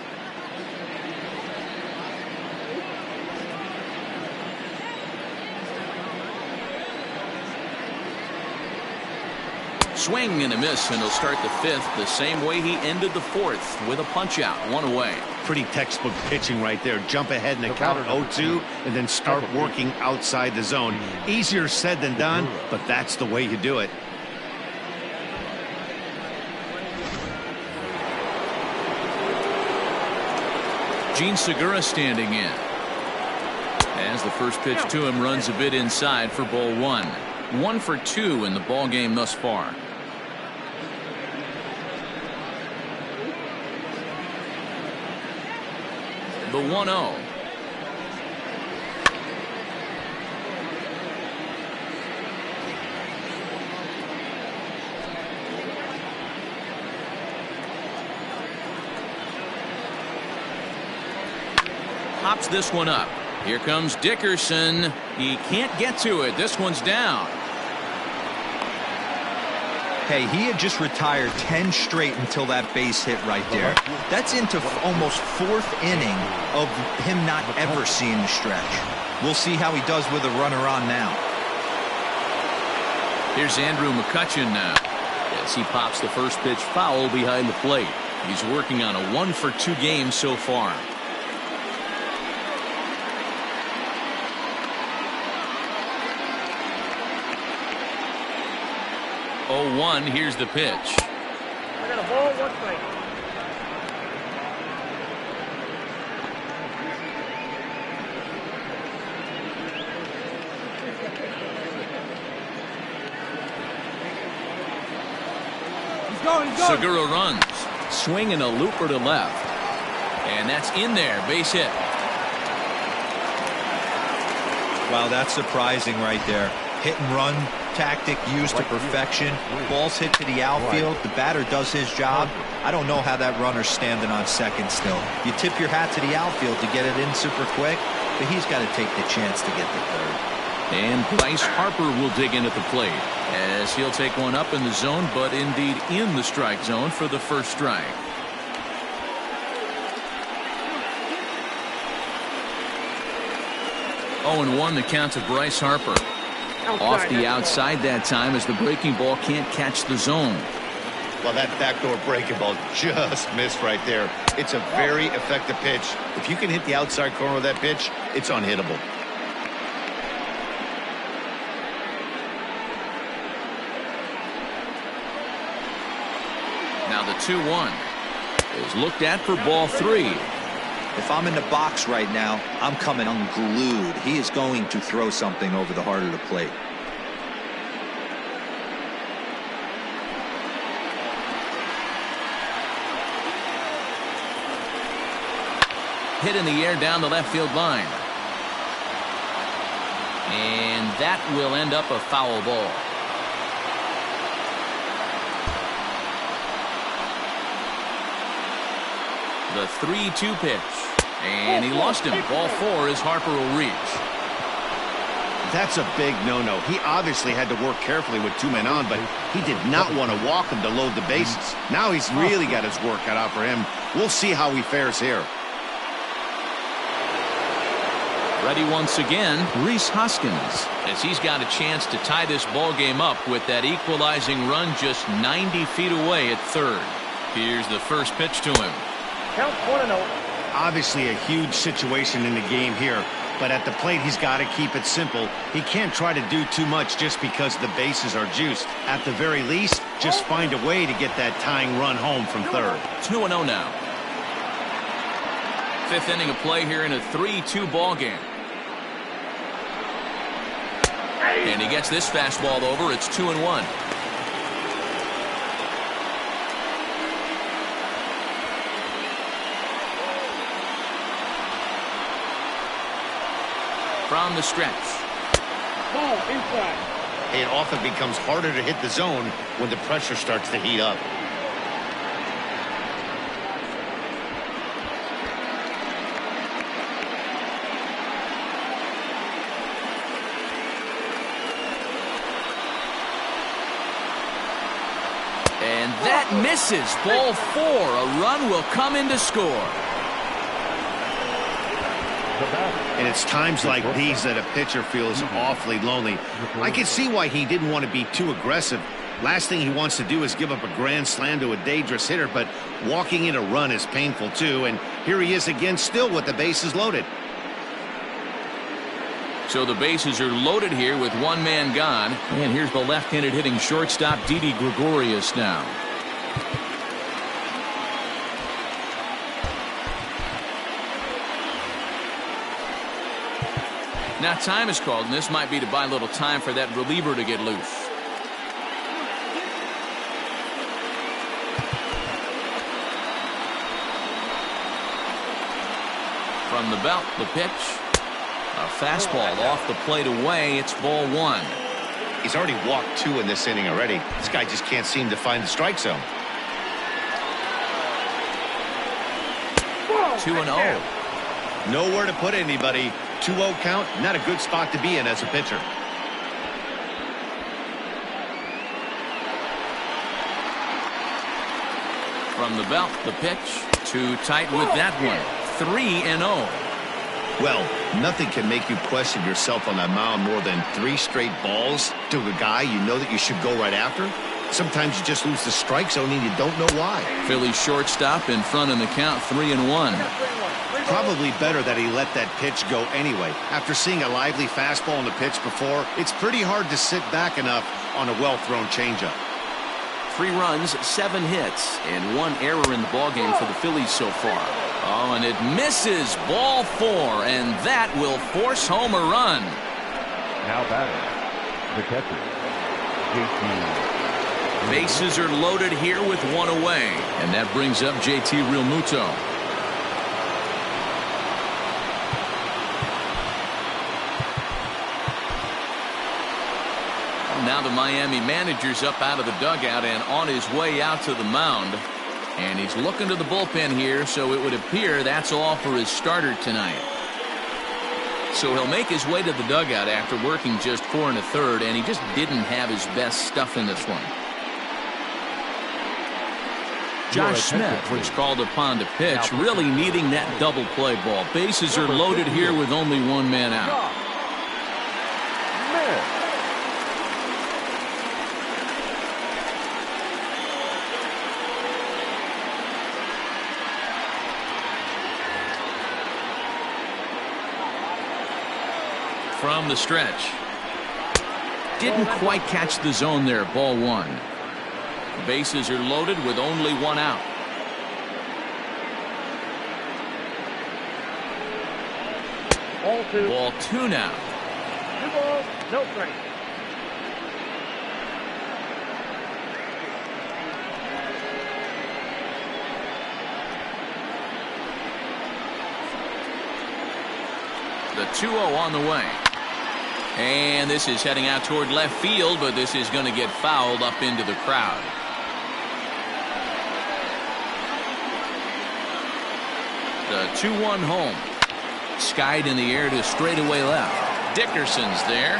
swing and a miss, and he'll start the fifth the same way he ended the fourth, with a punch out, one away. Pretty textbook pitching right there. Jump ahead in the count 0-2 and then start working outside the zone. Easier said than done, but that's the way you do it. Gene Segura standing in. As the first pitch to him runs a bit inside for ball one. 1 for 2 in the ball game thus far. The 1-0. Pops this one up. Here comes Dickerson. He can't get to it. This one's down. Hey, he had just retired 10 straight until that base hit right there. That's into almost fourth inning of him not ever seeing the stretch. We'll see how he does with a runner on now. Here's Andrew McCutchen now, as he pops the first pitch foul behind the plate. He's working on a 1 for 2 game so far. Oh, 1, here's the pitch. I got a ball, 1 strike. He's going. Segura runs. Swing and a looper to left. And that's in there. Base hit. Wow, that's surprising right there. Hit and run tactic used to perfection. Ball's hit to the outfield. The batter does his job. I don't know how that runner's standing on second still. You tip your hat to the outfield to get it in super quick, but he's got to take the chance to get the third. And Bryce Harper will dig in at the plate, as he'll take one up in the zone, but indeed in the strike zone for the first strike. Oh, and 1 the count to Bryce Harper. Off the outside that time, as the breaking ball can't catch the zone. Well, that backdoor breaking ball just missed right there. It's a very effective pitch. If you can hit the outside corner of that pitch, it's unhittable. Now the 2-1 is looked at for ball 3. If I'm in the box right now, I'm coming unglued. He is going to throw something over the heart of the plate. Hit in the air down the left field line. And that will end up a foul ball. The 3-2 pitch. And he lost him. Ball 4 as Harper will reach. That's a big no-no. He obviously had to work carefully with 2 men on, but he did not want to walk him to load the bases. Now he's really got his work cut out for him. We'll see how he fares here. Ready once again, Rhys Hoskins, as he's got a chance to tie this ball game up with that equalizing run just 90 feet away at third. Here's the first pitch to him. Count 1-0. Obviously a huge situation in the game here, but at the plate he's got to keep it simple. He can't try to do too much just because the bases are juiced. At the very least, just find a way to get that tying run home from third. 2-0 now. 5th inning of play here in a 3-2 ball game. And he gets this fastball over. It's 2-1. From the stretch. Ball inside. It often becomes harder to hit the zone when the pressure starts to heat up. And that misses. Ball 4. A run will come in to score. And it's times like these that a pitcher feels awfully lonely. I can see why he didn't want to be too aggressive, Last thing he wants to do is give up a grand slam to a dangerous hitter, but walking in a run is painful too. And here he is again, still with the bases loaded. So the bases are loaded here with one man gone. And here's the left-handed hitting shortstop, Didi Gregorius now. Now time is called, and this might be to buy a little time for that reliever to get loose. From the belt, the pitch. A fastball off the plate away. It's ball one. He's already walked 2 in this inning already. This guy just can't seem to find the strike zone. 2-0. Nowhere to put anybody. 2-0 count, not a good spot to be in as a pitcher. From the belt, the pitch. Too tight with that one. 3-0. Well, nothing can make you question yourself on that mound more than 3 straight balls to a guy you know that you should go right after. Sometimes you just lose the strike zone and you don't know why. Philly shortstop in front in the count, 3-1. Probably better that he let that pitch go anyway. After seeing a lively fastball on the pitch before, it's pretty hard to sit back enough on a well-thrown changeup. 3 runs, 7 hits, and 1 error in the ballgame for the Phillies so far. Oh, and it misses. Ball 4, and that will force home a run. Now batting, the catcher, JT. Bases are loaded here with 1 away, and that brings up JT Realmuto. Now the Miami manager's up out of the dugout and on his way out to the mound. And he's looking to the bullpen here, so it would appear that's all for his starter tonight. So he'll make his way to the dugout after working just 4 1/3, and he just didn't have his best stuff in this one. Josh Smith was called upon to pitch, really needing that double play ball. Bases are loaded here with only 1 man out. From the stretch. Didn't quite catch the zone there. Ball 1. Bases are loaded with only 1 out. Ball 2 now. 2 balls, no strike. The 2-0 on the way. And this is heading out toward left field, but this is going to get fouled up into the crowd. The 2-1 home. Skied in the air to straightaway left. Dickerson's there.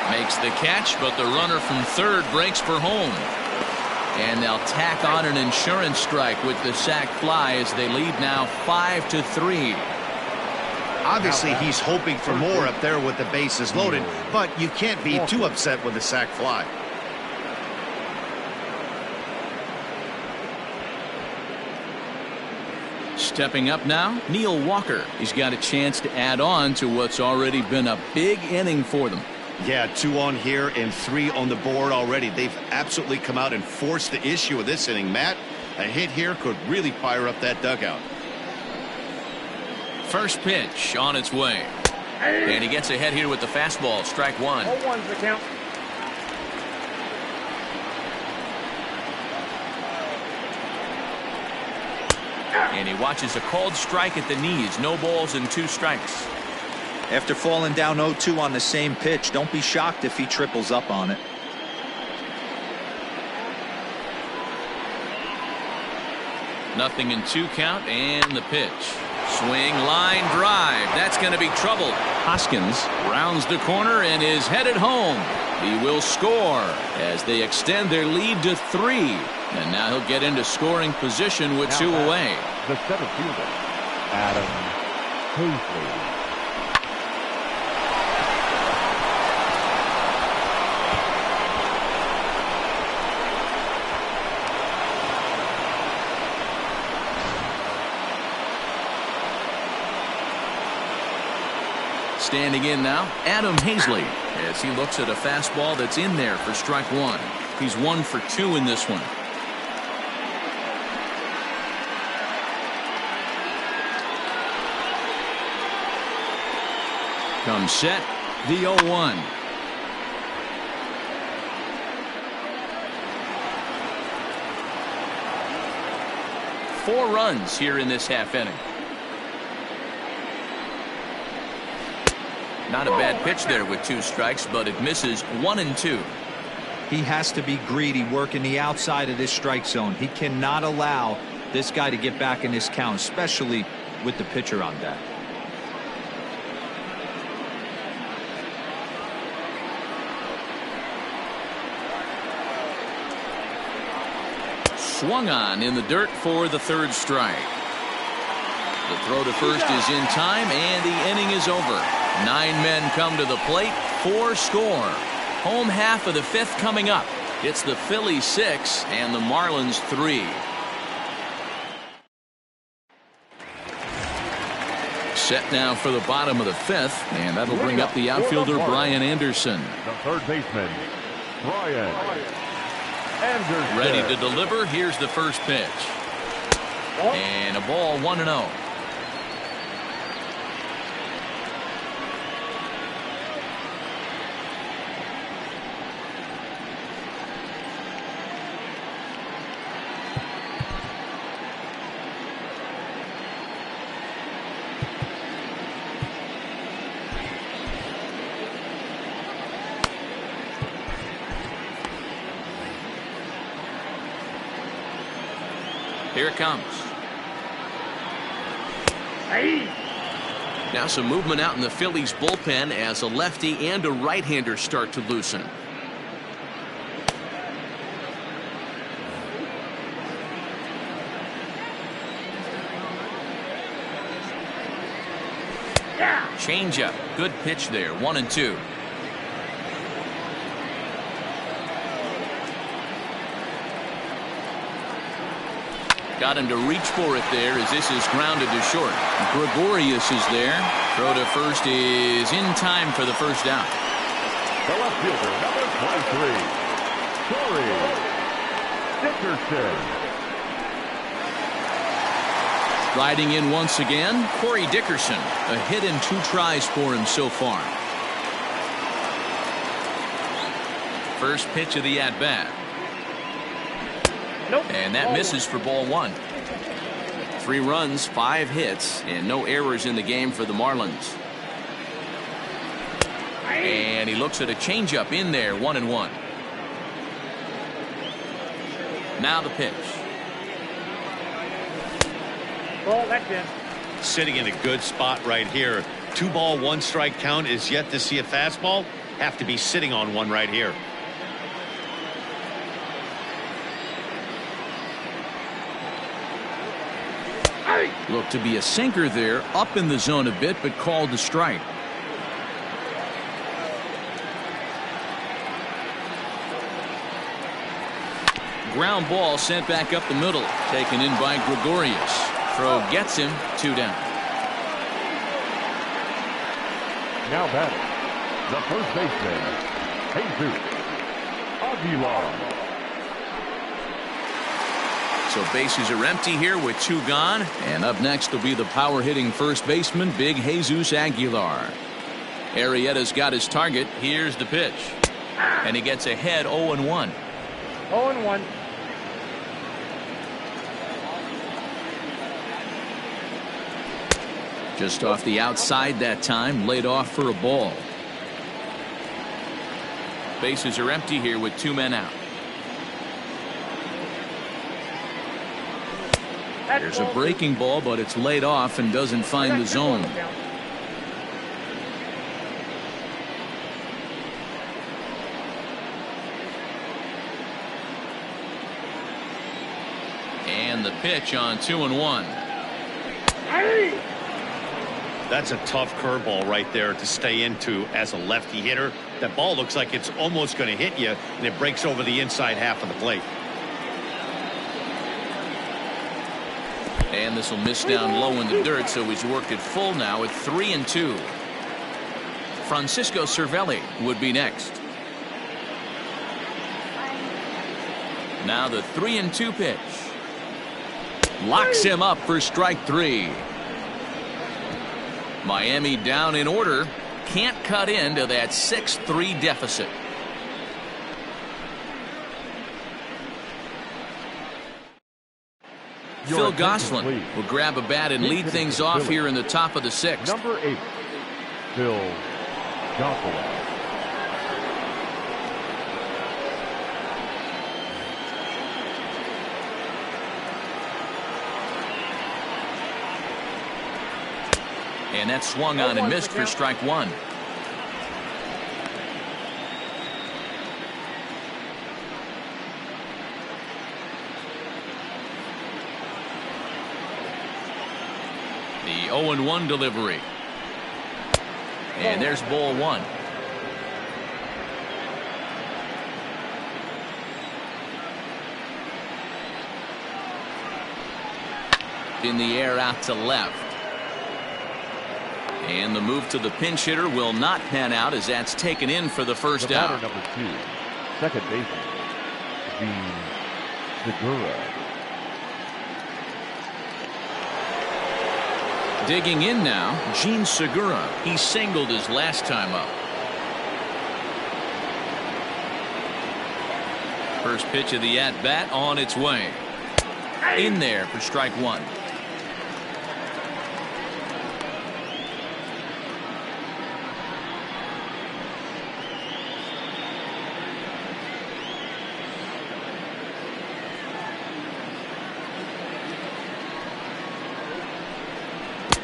Makes the catch, but the runner from third breaks for home. And they'll tack on an insurance strike with the sac fly as they lead now 5-3. Obviously, he's hoping for more up there with the bases loaded, but you can't be too upset with the sac fly. Stepping up now, Neil Walker. He's got a chance to add on to what's already been a big inning for them. Yeah, 2 on here and 3 on the board already. They've absolutely come out and forced the issue of this inning. Matt, a hit here could really fire up that dugout. First pitch on its way. And he gets ahead here with the fastball. Strike 1. 0-1's the count. And he watches a called strike at the knees. No balls and 2 strikes. After falling down 0-2 on the same pitch, don't be shocked if he triples up on it. Nothing in 2 count, and the pitch. Swing, line, drive. That's going to be trouble. Hoskins rounds the corner and is headed home. He will score as they extend their lead to 3. And now he'll get into scoring position with 2 away. The center fielder, Adam Hazley. Standing in now, Adam Hazley, as he looks at a fastball that's in there for strike one. He's 1 for 2 in this one. Comes set, the 0-1. Four runs here in this half inning. Not a bad pitch there with 2 strikes, but it misses 1 and 2. He has to be greedy, working the outside of this strike zone. He cannot allow this guy to get back in this count, especially with the pitcher on deck. Swung on in the dirt for the 3rd strike. The throw to first is in time, and the inning is over. 9 men come to the plate, 4 score. Home half of the 5th coming up. It's the Phillies 6 and the Marlins 3. Set now for the bottom of the 5th, and that'll bring up the outfielder Brian Anderson. The third baseman, Brian Anderson. Ready to deliver. Here's the first pitch. And a ball, 1-0. Here it comes. Now some movement out in the Phillies bullpen as a lefty and a right-hander start to loosen. Changeup. Good pitch there. 1-2. Got him to reach for it there as this is grounded to short. Gregorius is there. Throw to first is in time for the first out. The left fielder, number 23, Corey Dickerson. Riding in once again, Corey Dickerson. A hit and 2 tries for him so far. First pitch of the at-bat. Nope. And that misses for ball 1. 3 runs, 5 hits, and no errors in the game for the Marlins. And he looks at a changeup in there, 1-1. Now the pitch. Ball, that's in. Sitting in a good spot right here. 2 ball, 1 strike count is yet to see a fastball. Have to be sitting on one right here. Looked to be a sinker there, up in the zone a bit, but called a strike. Ground ball sent back up the middle, taken in by Gregorius. Throw gets him, 2 down. Now batting, the first baseman, Jesus Aguilar. So bases are empty here with 2 gone. And up next will be the power-hitting first baseman, Big Jesus Aguilar. Arrieta's got his target. Here's the pitch. And he gets ahead 0-1. 0-1. Just off the outside that time, laid off for a ball. Bases are empty here with 2 men out. There's a breaking ball, but it's laid off and doesn't find the zone. And the pitch on 2-1. That's a tough curveball right there to stay into as a lefty hitter. That ball looks like it's almost going to hit you, and it breaks over the inside half of the plate. And this will miss down low in the dirt, so he's worked it full now at 3-2. Francisco Cervelli would be next. Now the 3-2 pitch. Locks him up for strike 3. Miami down in order. Can't cut into that 6-3 deficit. Phil Gosselin will grab a bat and lead things off here in the top of the 6th. Number 8, Phil Gosselin. And that swung on and missed for strike 1. The 0-1 delivery. And there's ball 1. In the air out to left. And the move to the pinch hitter will not pan out as that's taken in for the first out. Number 2, second baseman, Gene Segura. Digging in now, Gene Segura. He singled his last time up. First pitch of the at-bat on its way. In there for strike 1.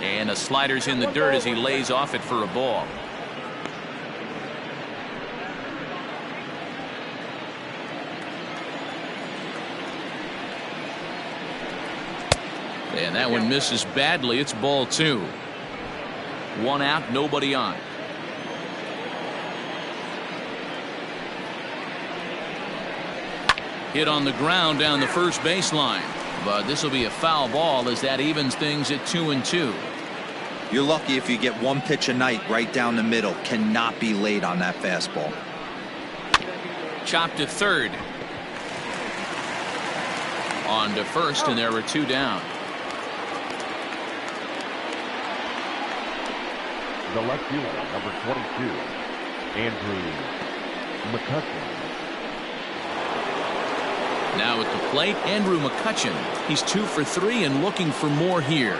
And a slider's in the dirt as he lays off it for a ball. And that one misses badly. It's ball 2. 1 out, nobody on. Hit on the ground down the first baseline. But this will be a foul ball as that evens things at 2-2. You're lucky if you get one pitch a night right down the middle. Cannot be late on that fastball. Chopped to third. On to first, and there were 2 down. The left fielder, number 22, Andrew McCutcheon. Now at the plate, Andrew McCutcheon. He's 2 for 3 and looking for more here.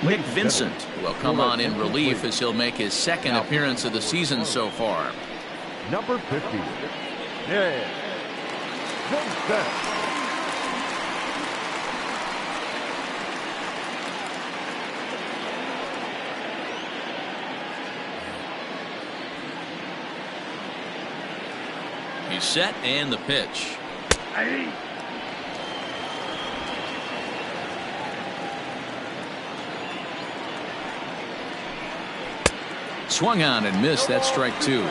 Nick Vincent will come on in relief as he'll make his second appearance of the season so far. Number 50, Nick Vincent. He's set and the pitch. Swung on and missed. That's strike 2.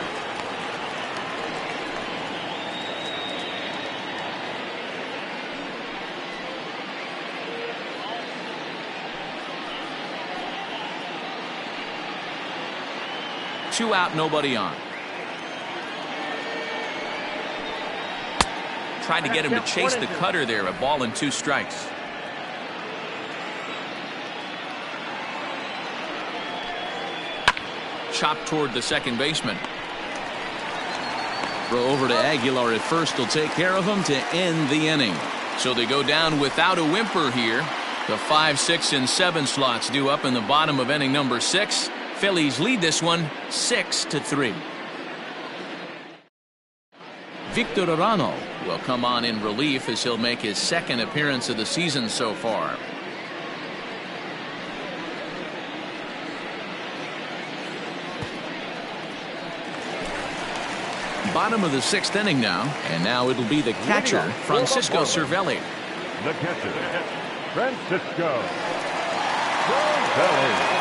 Two out, nobody on. Tried to get him to chase the cutter there. A ball and 2 strikes. Chopped toward the second baseman. Throw over to Aguilar at first. Will take care of him to end the inning. So they go down without a whimper here. The 5, 6, and 7 slots due up in the bottom of inning number 6. Phillies lead this one 6-3. Victor Arano will come on in relief as he'll make his second appearance of the season so far. Bottom of the 6th inning now, and now it'll be the catcher, Francisco Cervelli. The catcher, Francisco Cervelli.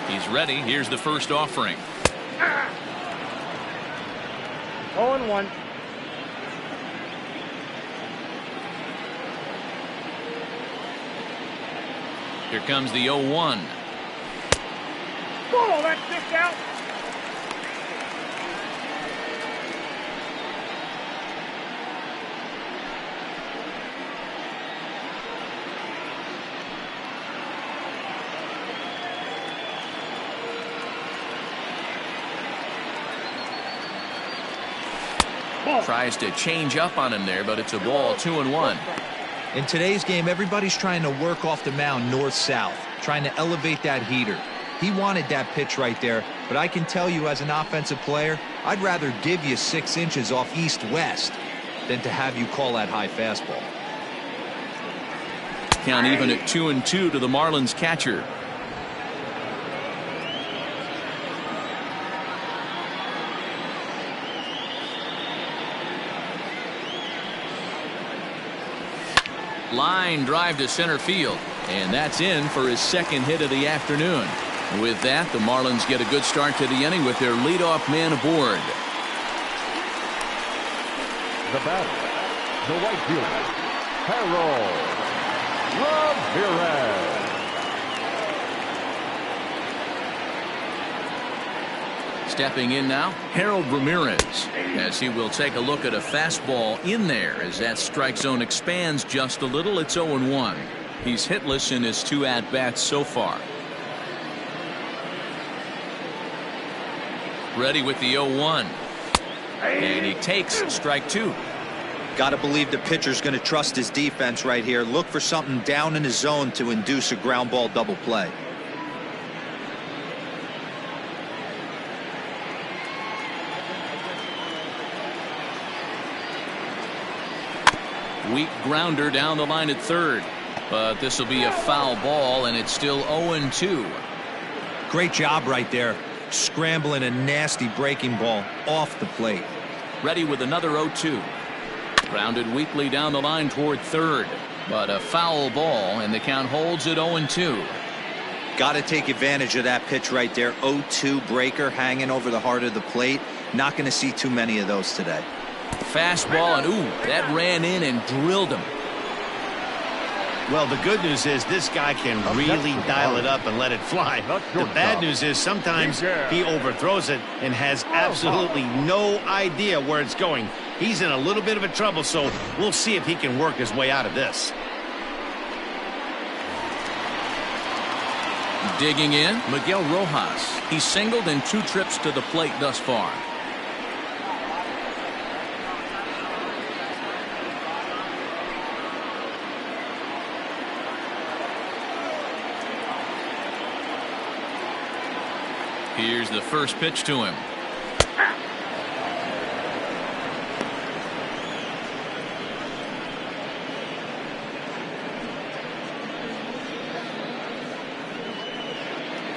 He's ready. Here's the first offering. 0-1. Here comes the 0-1. Oh, that's kicked out. Tries to change up on him there, but it's a ball. 2-1. In today's game, everybody's trying to work off the mound north-south, trying to elevate that heater. He wanted that pitch right there, but I can tell you as an offensive player, I'd rather give you 6 inches off east-west than to have you call that high fastball. Count even at 2-2 to the Marlins catcher. Line drive to center field, and that's in for his second hit of the afternoon. With that, the Marlins get a good start to the inning with their leadoff man aboard. The batter, the right fielder, Hallo, Ramirez. Stepping in now, Harold Ramirez, as he will take a look at a fastball in there as that strike zone expands just a little. It's 0-1. He's hitless in his 2 at-bats so far. Ready with the 0-1. And he takes strike 2. Got to believe the pitcher's going to trust his defense right here. Look for something down in his zone to induce a ground ball double play. Weak grounder down the line at third, but this will be a foul ball, and it's still 0-2. Great job right there, scrambling a nasty breaking ball off the plate. Ready with another 0-2. Grounded weakly down the line toward third, but a foul ball, and the count holds at 0-2. Got to take advantage of that pitch right there. 0-2 breaker hanging over the heart of the plate. Not going to see too many of those today. Fastball, and ooh, that ran in and drilled him. Well, the good news is this guy can really dial it up and let it fly. The bad news is sometimes he overthrows it and has absolutely no idea where it's going. He's in a little bit of a trouble, so we'll see if he can work his way out of this. Digging in, Miguel Rojas. He's singled in 2 trips to the plate thus far. Here's the first pitch to him.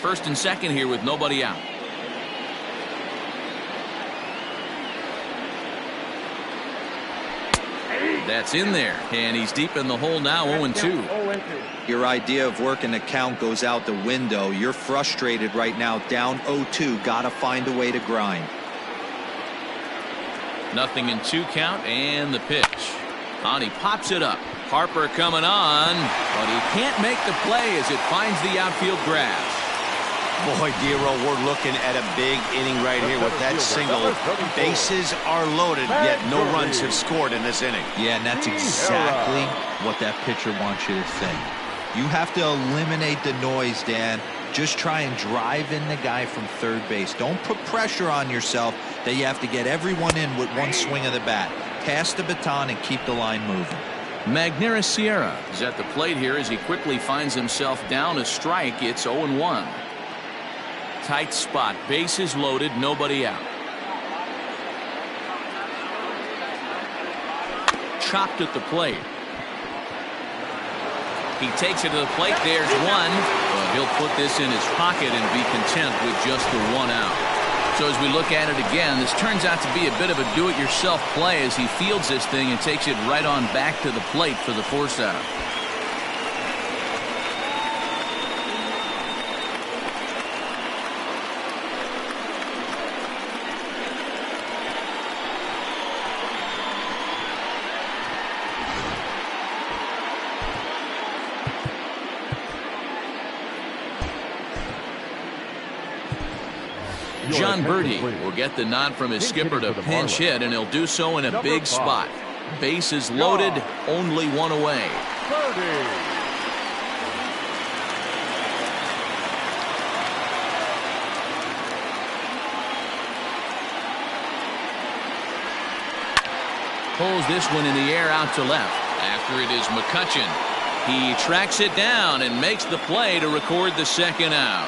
First and second here with nobody out. That's in there, and he's deep in the hole now. 0-2. Your idea of working the count goes out the window. You're frustrated right now, down 0-2. Gotta find a way to grind. Nothing in 2 count, and the pitch. On, he pops it up. Harper coming on, but he can't make the play as it finds the outfield grass. Boy, Dero, we're looking at a big inning right here with that single. Bases are loaded, yet no runs have scored in this inning. Yeah, and that's exactly what that pitcher wants you to think. You have to eliminate the noise, Dan. Just try and drive in the guy from third base. Don't put pressure on yourself that you have to get everyone in with one swing of the bat. Pass the baton and keep the line moving. Magneuris Sierra is at the plate here as he quickly finds himself down a strike. It's 0-1. Tight spot, bases loaded, nobody out. Chopped at the plate. He takes it to the plate. There's one, but he'll put this in his pocket and be content with just the 1 out. So as we look at it again, this turns out to be a bit of a do-it-yourself play as he fields this thing and takes it right on back to the plate for the force out. John Birdie will get the nod from his skipper to pinch hit, and he'll do so in a big spot. Bases loaded, only one away. Pulls this one in the air out to left. After it is McCutchen. He tracks it down and makes the play to record the second out.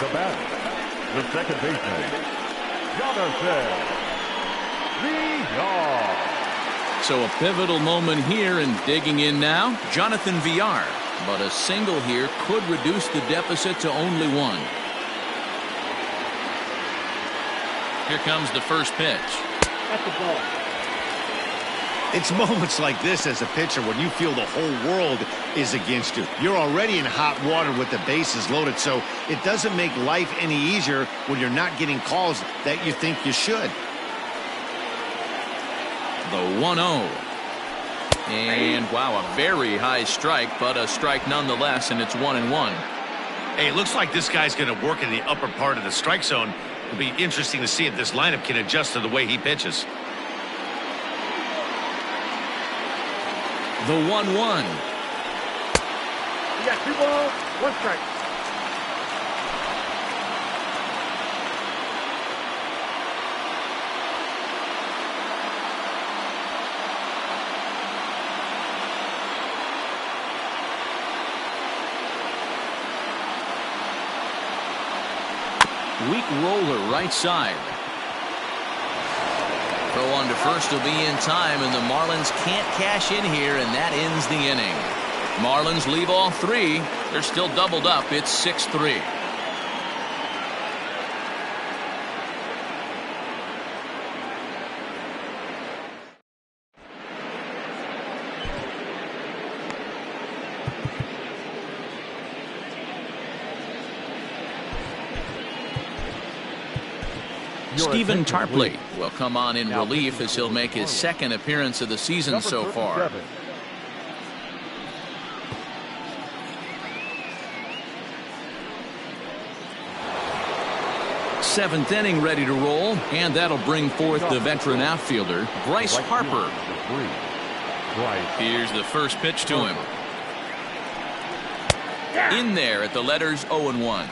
The batter, the second baseman, Jonathan Villar. So a pivotal moment here, and digging in now, Jonathan Villar. But a single here could reduce the deficit to only one. Here comes the first pitch. That's the ball. It's moments like this as a pitcher when you feel the whole world is against you. You're already in hot water with the bases loaded, so it doesn't make life any easier when you're not getting calls that you think you should. The 1-0. And wow, a very high strike, but a strike nonetheless, and it's 1-1. Hey, it looks like this guy's going to work in the upper part of the strike zone. It'll be interesting to see if this lineup can adjust to the way he pitches. The 1-1. You got 2 balls, 1 strike. Weak roller right side. Throw on to first will be in time, and the Marlins can't cash in here, and that ends the inning. Marlins leave all 3. They're still doubled up. It's 6-3. Stephen Tarpley will come on in relief as he'll make his second appearance of the season so far. Seventh inning ready to roll, and that'll bring forth the veteran outfielder, Bryce Harper. Here's the first pitch to him. In there at the letters 0-1.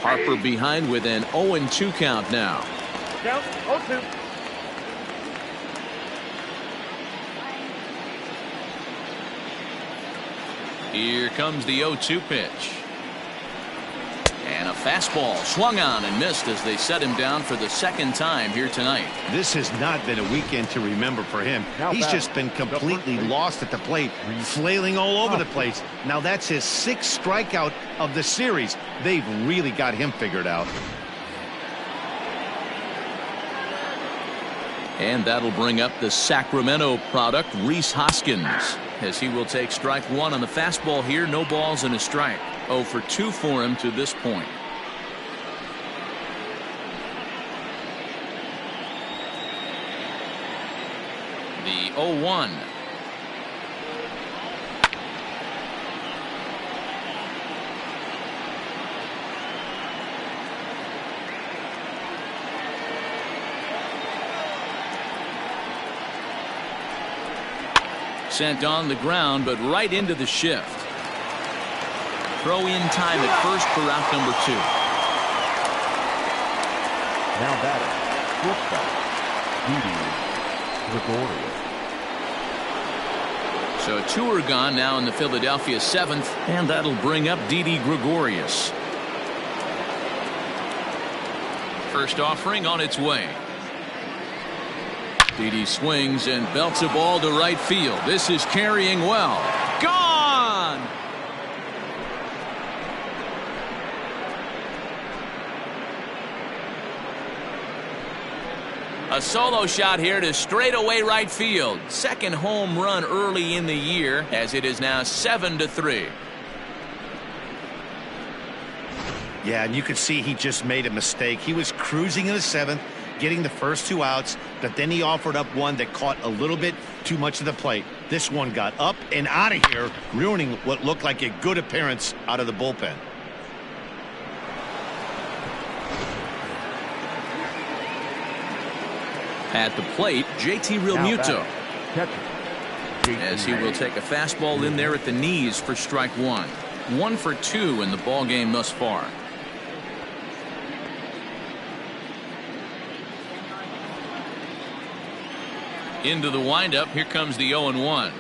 Harper behind with an 0-2 count now. Count 0-2. Here comes the 0-2 pitch. And a fastball swung on and missed as they set him down for the second time here tonight. This has not been a weekend to remember for him. He's just been completely lost at the plate, flailing all over the place. Now that's his 6th strikeout of the series. They've really got him figured out. And that'll bring up the Sacramento product, Rhys Hoskins, as he will take strike 1 on the fastball here. No balls and a strike. 0 for 2 for him to this point. The 0-1. Sent on the ground, but right into the shift. Throw in time at first for out number 2. Now batting, shortstop, Didi Gregorius. So 2 are gone now in the Philadelphia 7th, and that'll bring up Didi Gregorius. First offering on its way. Didi swings and belts a ball to right field. This is carrying well. Gone! A solo shot here to straightaway right field. Second home run early in the year, as it is now 7-3. Yeah, and you could see he just made a mistake. He was cruising in the 7th, getting the first 2 outs, but then he offered up one that caught a little bit too much of the plate. This one got up and out of here, ruining what looked like a good appearance out of the bullpen. At the plate, JT Realmuto, as he will take a fastball in there at the knees for strike one. 1 for 2 in the ball game thus far. Into the windup. Here comes the 0-1.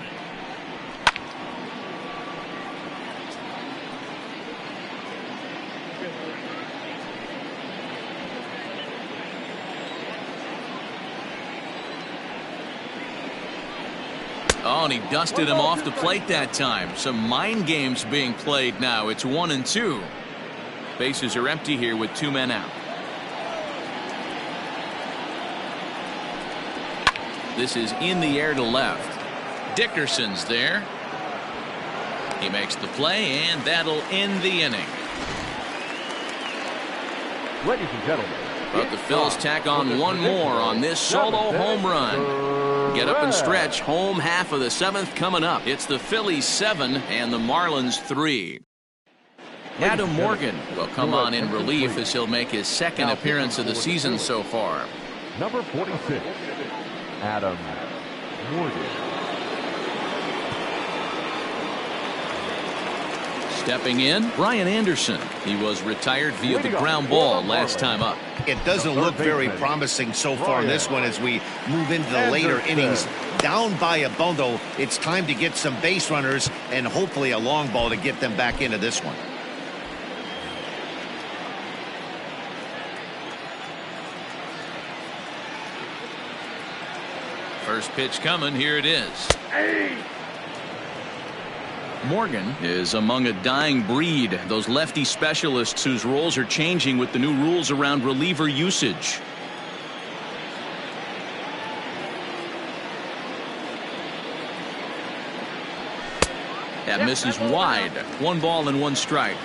Oh, and he dusted him off the plate that time. Some mind games being played now. It's 1-2. Bases are empty here with 2 men out. This is in the air to left. Dickerson's there. He makes the play, and that'll end the inning. Ladies and gentlemen, But the Phils tack on one more on this solo home run. Get up and stretch. Home half of the 7th coming up. It's the Phillies 7 and the Marlins 3. Adam Morgan will come on in relief as he'll make his 2nd appearance of the season so far. number 46, Adam Morgan. Stepping in, Brian Anderson. He was retired via the ground ball last time up. It doesn't look very promising so far in this one as we move into the later innings. Down by a bundle, it's time to get some base runners and hopefully a long ball to get them back into this one. First pitch coming. Here it is. Morgan is among a dying breed, those lefty specialists whose roles are changing with the new rules around reliever usage. That misses wide. 1 ball and 1 strike.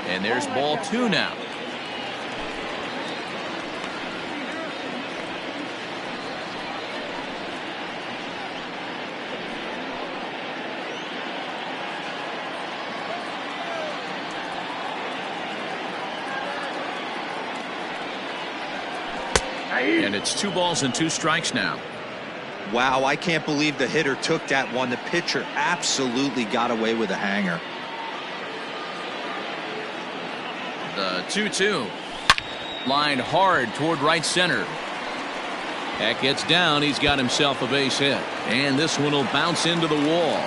And there's ball 2 now. And it's 2 balls and 2 strikes now. Wow, I can't believe the hitter took that one. The pitcher absolutely got away with a hanger. The 2-2. Lined hard toward right center. That gets down. He's got himself a base hit. And this one will bounce into the wall.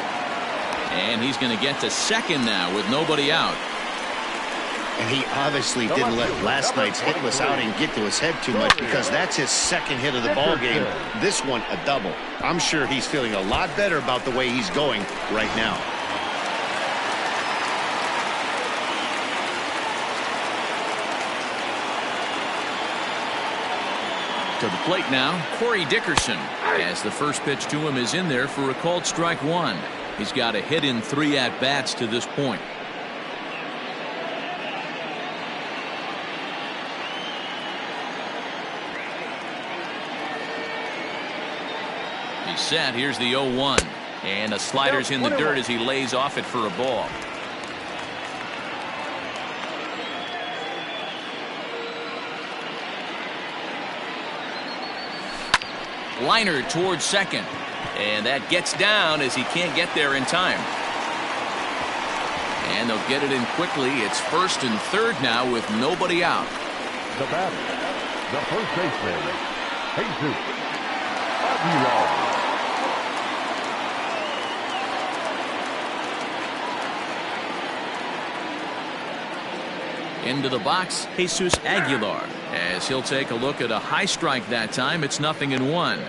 And he's going to get to second now with nobody out. And he obviously didn't let last night's hitless outing get to his head too much, because that's his 2nd hit of the ball game. This one a double. I'm sure he's feeling a lot better about the way he's going right now. To the plate now, Corey Dickerson, as the first pitch to him is in there for a called strike 1. He's got a hit in 3 at-bats to this point. He's set. Here's the 0-1. And a slider's in the dirt as he lays off it for a ball. Liner towards second. And that gets down as he can't get there in time. And they'll get it in quickly. It's 1st and 3rd now with nobody out. The batter, the first baseman, Jesus Aguilar. Into the box, Jesus Aguilar, as he'll take a look at a high strike that time. It's 0-1.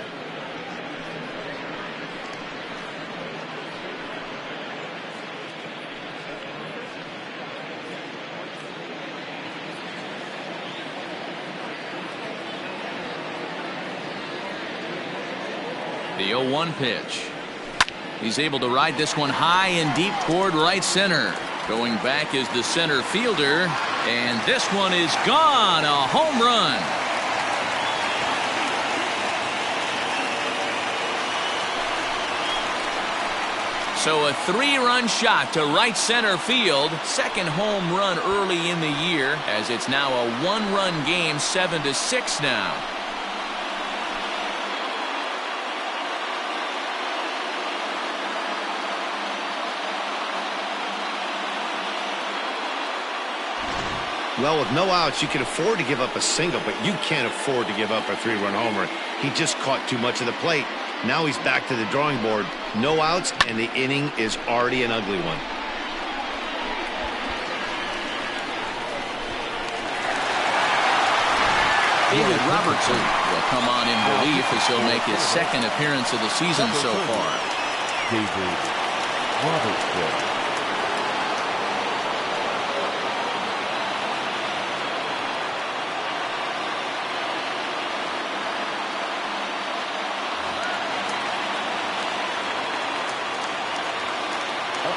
The 0-1 pitch. He's able to ride this one high and deep toward right center. Going back is the center fielder, and this one is gone. A home run. So a 3-run shot to right center field. Second home run early in the year, as it's now a 1-run game, 7-6 now. Well, with no outs, you can afford to give up a single, but you can't afford to give up a 3-run homer. He just caught too much of the plate. Now he's back to the drawing board. No outs, and the inning is already an ugly one. David Robertson will come on in relief as he'll make his second appearance of the season so far. David Robertson.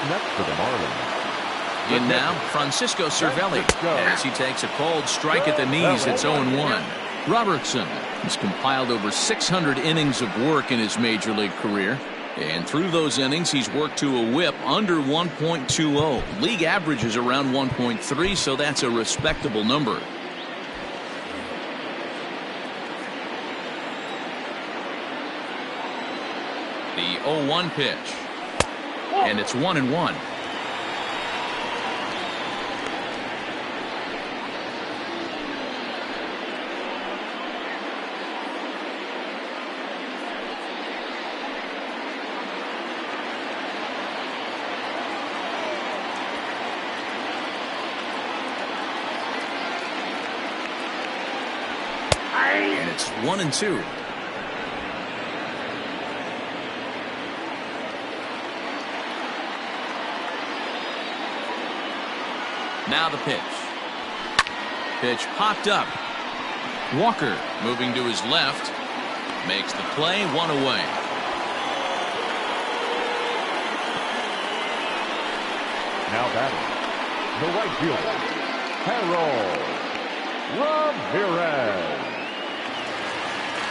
Next for the Marlins. In now, Francisco Cervelli, as he takes a called strike at the knees. It's 0-1. Robertson has compiled over 600 innings of work in his major league career. And through those innings, he's worked to a whip under 1.20. League average is around 1.3, so that's a respectable number. The 0-1 pitch. And it's 1-1. And it's 1-2. Now the pitch. Pitch popped up. Walker moving to his left. Makes the play, 1 away. Now batting, the right fielder, Harold Ramirez.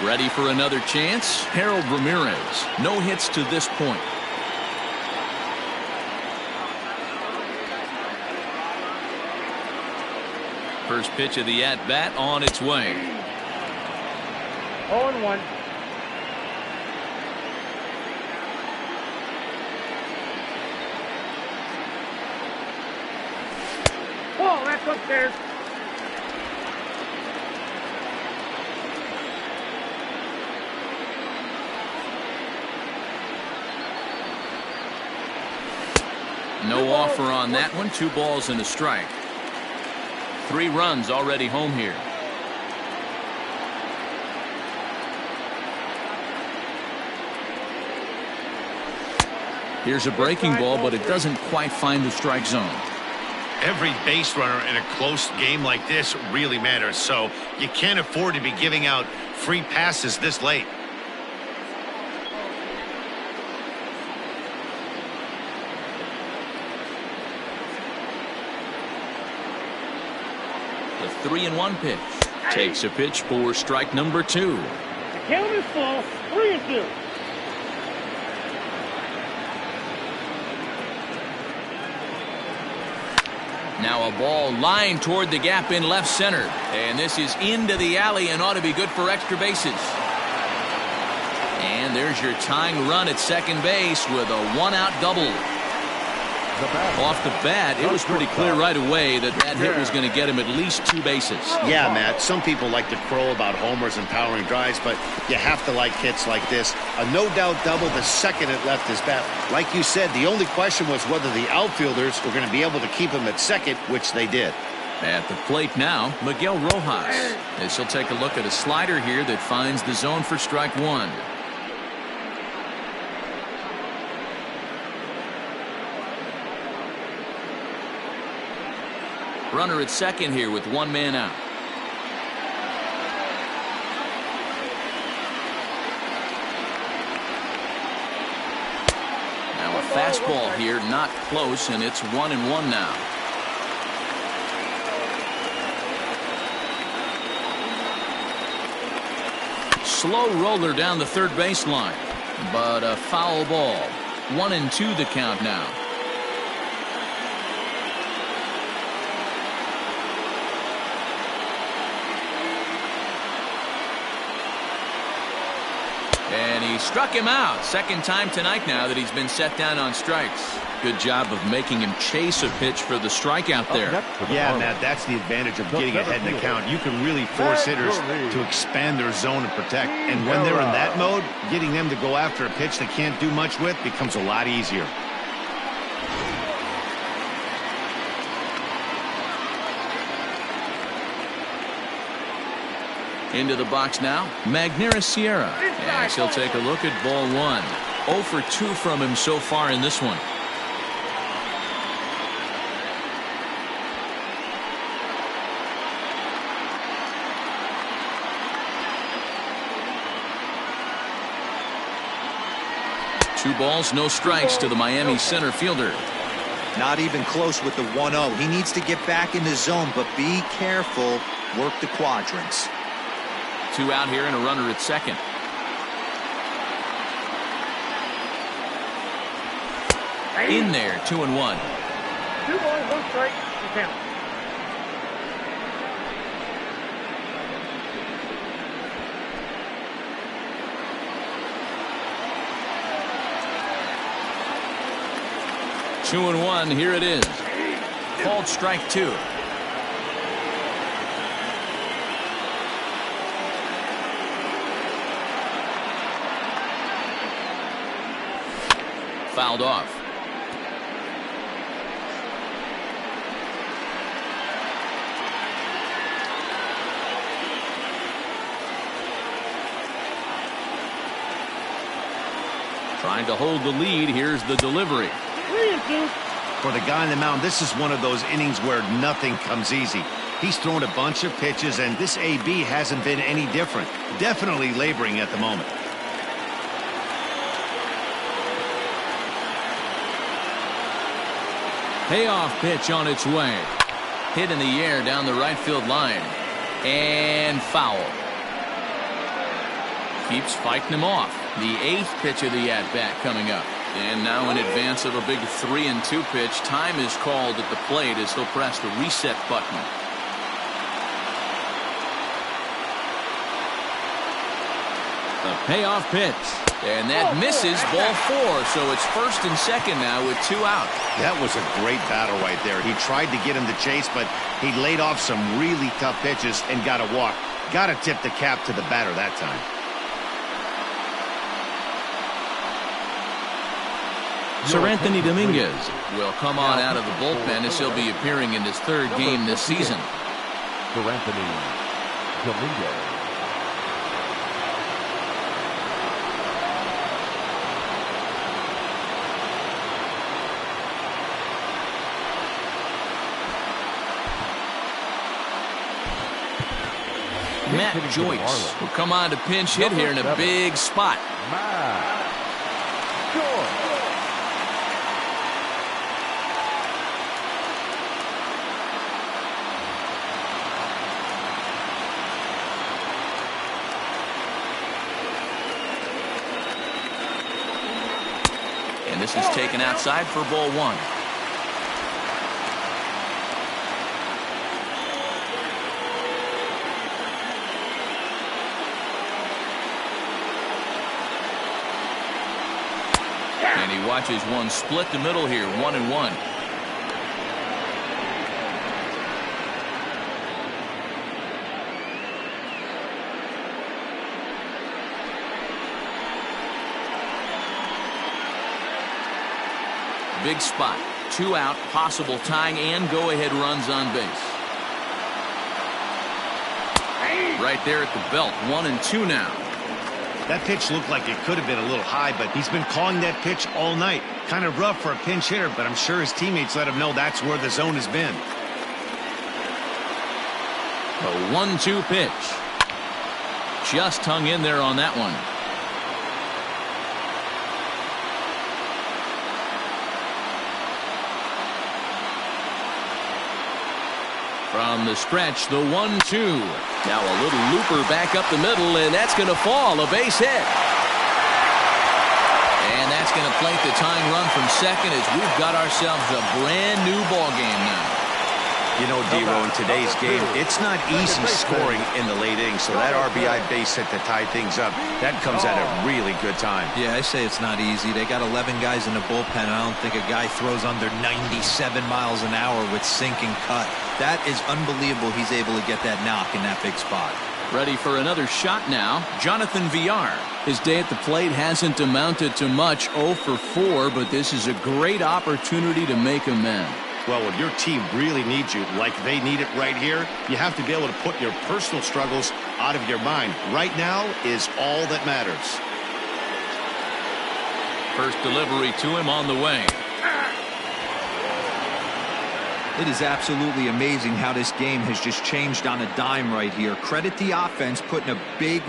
Ready for another chance? Harold Ramirez. No hits to this point. First pitch of the at-bat on its way. 0-1. Oh, that's upstairs. No offer on that one. 2 balls and a strike. 3 runs already home here. Here's a breaking ball, but it doesn't quite find the strike zone. Every base runner in a close game like this really matters, so you can't afford to be giving out free passes this late. The 3-1 pitch. Takes a pitch for strike number 2. The count is full. 3-2. Now a ball lined toward the gap in left center. And this is into the alley and ought to be good for extra bases. And there's your tying run at second base with a 1-out double. Off the bat, it was pretty clear right away that hit was going to get him at least 2 bases. Yeah, Matt, some people like to crow about homers and powering drives, but you have to like hits like this. A no-doubt double the second it left his bat. Like you said, the only question was whether the outfielders were going to be able to keep him at second, which they did. At the plate now, Miguel Rojas. As he'll take a look at a slider here that finds the zone for strike 1. Runner at second here with 1 man out. fastball here, not close, and it's 1-1 now. Slow roller down the third baseline, but a foul ball. 1-2 the count now. And he struck him out. Second time tonight now that he's been set down on strikes. Good job of making him chase a pitch for the strikeout there. Yeah, Matt, that's the advantage of getting ahead in the count. You can really force hitters to expand their zone and protect. And when they're in that mode, getting them to go after a pitch they can't do much with becomes a lot easier. Into the box now, Magneuris Sierra. And he'll take a look at ball 1. 0 for 2 from him so far in this one. Two balls, no strikes to the Miami center fielder. Not even close with the 1-0. He needs to get back in the zone, but be careful. Work the quadrants. 2 out here and a runner at second. In there, 2-1. 2 balls, 1 strike, you count. Two and 1, here it is. Called strike 2. Fouled off. Trying to hold the lead. Here's the delivery. 3-2. For the guy on the mound, this is one of those innings where nothing comes easy. He's thrown a bunch of pitches, and this AB hasn't been any different. Definitely laboring at the moment. Payoff pitch on its way. Hit in the air down the right field line. And foul. Keeps fighting him off. The 8th pitch of the at-bat coming up. And now in advance of a big 3-2 pitch, time is called at the plate as he'll press the reset button. The payoff pitch. And that misses, ball 4. So it's first and second now with 2 out. That was a great battle right there. He tried to get him to chase, but he laid off some really tough pitches and got a walk. Got to tip the cap to the batter that time. Sir Anthony Dominguez will come on out of the bullpen as he'll be appearing in his 3rd game this season. Sir Anthony Dominguez. Matt Joyce will come on to pinch hit here in a big spot. Matt Joyce. And this is taken outside for ball 1. And he watches one split the middle here, 1-1. Big spot, 2 out, possible tying and go-ahead runs on base. Right there at the belt, 1-2 now. That pitch looked like it could have been a little high, but he's been calling that pitch all night. Kind of rough for a pinch hitter, but I'm sure his teammates let him know that's where the zone has been. A 1-2 pitch. Just hung in there on that one. From the stretch, the 1-2. Now a little looper back up the middle, and that's going to fall. A base hit. And that's going to plate the tying run from second as we've got ourselves a brand new ball game now. You know, D-Row, in today's game, it's not easy scoring in the late innings, so that RBI base hit to tie things up, that comes at a really good time. Yeah, I say it's not easy. They got 11 guys in the bullpen, and I don't think a guy throws under 97 miles an hour with sink and cut. That is unbelievable he's able to get that knock in that big spot. Ready for another shot now, Jonathan Villar. His day at the plate hasn't amounted to much, 0 for 4, but this is a great opportunity to make amends. Well, when your team really needs you, like they need it right here, you have to be able to put your personal struggles out of your mind. Right now is all that matters. First delivery to him on the way. It is absolutely amazing how this game has just changed on a dime right here. Credit the offense putting a big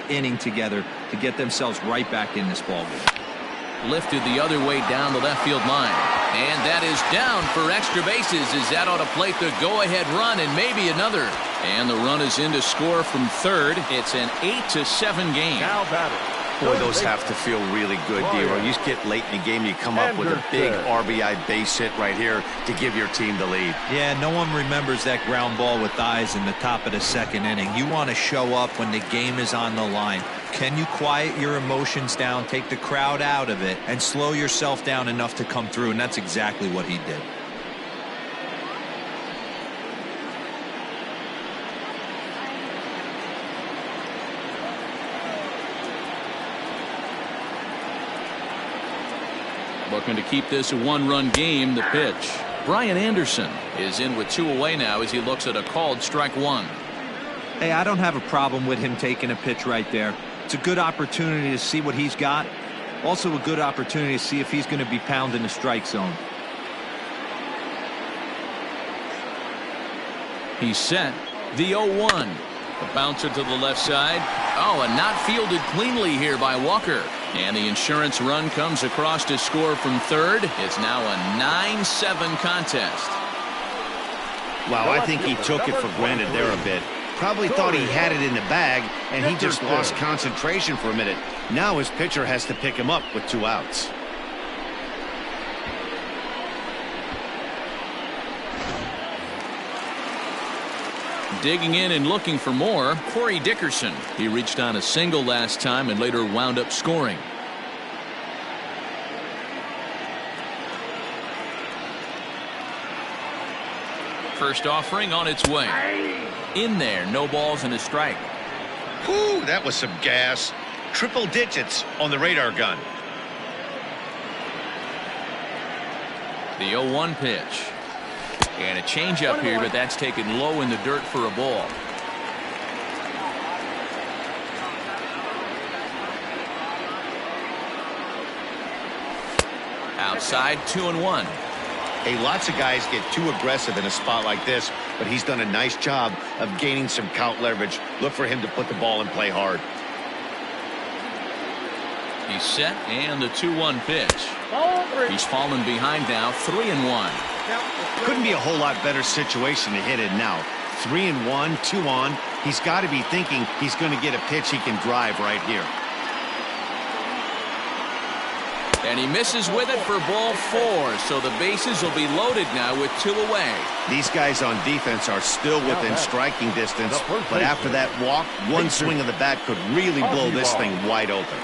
inning together to get themselves right back in this ballgame. Lifted the other way down the left field line. And that is down for extra bases as that ought to plate the go-ahead run and maybe another. And the run is in to score from third. It's an 8-7 game. Now batting. Boy, those have to feel really good, D-Row. You get late in the game, you come up with a big RBI base hit right here to give your team the lead. Yeah, no one remembers that ground ball with eyes in the top of the second inning. You want to show up when the game is on the line. Can you quiet your emotions down, take the crowd out of it, and slow yourself down enough to come through? And that's exactly what he did. Looking to keep this a one-run game. The pitch. Brian Anderson is in with 2 away now as he looks at a called strike 1. Hey, I don't have a problem with him taking a pitch right there. It's a good opportunity to see what he's got. Also a good opportunity to see if he's going to be pounding the strike zone. He's set. The 0-1. A bouncer to the left side. Oh, and not fielded cleanly here by Walker. And the insurance run comes across to score from third. It's now a 9-7 contest. Wow, I think he took it for granted there a bit. Probably thought he had it in the bag, and he just lost concentration for a minute. Now his pitcher has to pick him up with 2 outs. Digging in and looking for more, Corey Dickerson. He reached on a single last time and later wound up scoring. First offering on its way. In there, no balls and a strike. Whew, that was some gas. Triple digits on the radar gun. The 0-1 pitch. And a changeup here, but that's taken low in the dirt for a ball. Outside, 2-1. Hey, lots of guys get too aggressive in a spot like this, but he's done a nice job of gaining some count leverage. Look for him to put the ball in play hard. He's set, and the 2-1 pitch. He's fallen behind now, 3-1. Couldn't be a whole lot better situation to hit it now. 3-1, 2 on. He's got to be thinking he's going to get a pitch he can drive right here. And he misses with it for ball 4, so the bases will be loaded now with 2 away. These guys on defense are still within striking distance, but after that walk, one swing of the bat could really blow this thing wide open.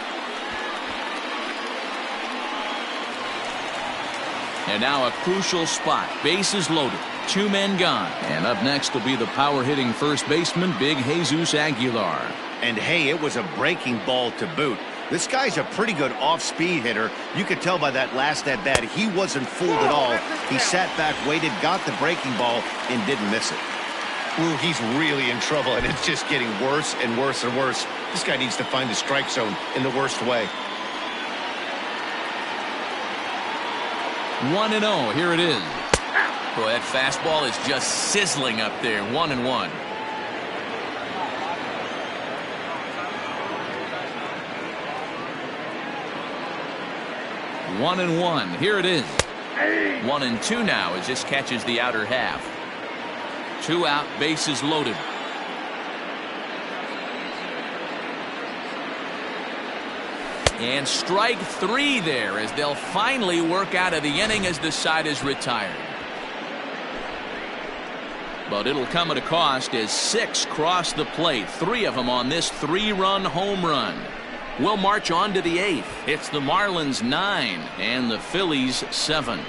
And now a crucial spot. Bases loaded. 2 men gone. And up next will be the power-hitting first baseman, Big Jesus Aguilar. And hey, it was a breaking ball to boot. This guy's a pretty good off-speed hitter. You could tell by that last at-bat he wasn't fooled at all. He sat back, waited, got the breaking ball, and didn't miss it. Ooh, he's really in trouble, and it's just getting worse and worse and worse. This guy needs to find the strike zone in the worst way. 1-0. Here it is. Boy, that fastball is just sizzling up there. 1-1. One and one. Here it is. 1-2 now as this catches the outer half. 2 out, bases loaded. And strike 3 there as they'll finally work out of the inning as the side is retired. But it'll come at a cost as 6 cross the plate, 3 of them on this 3-run home run. We'll march on to the 8th. It's the Marlins 9 and the Phillies 7.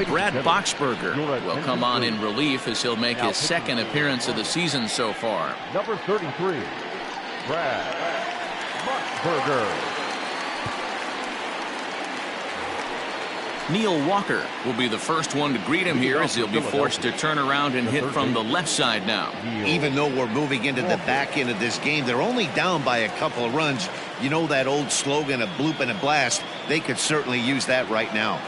Brad Boxberger will come on in relief as he'll make his 2nd appearance of the season so far. Number 33, Brad Boxberger. Neil Walker will be the first one to greet him here as he'll be forced to turn around and hit from the left side now. Even though we're moving into the back end of this game, they're only down by a couple of runs. You know that old slogan, a bloop and a blast. They could certainly use that right now.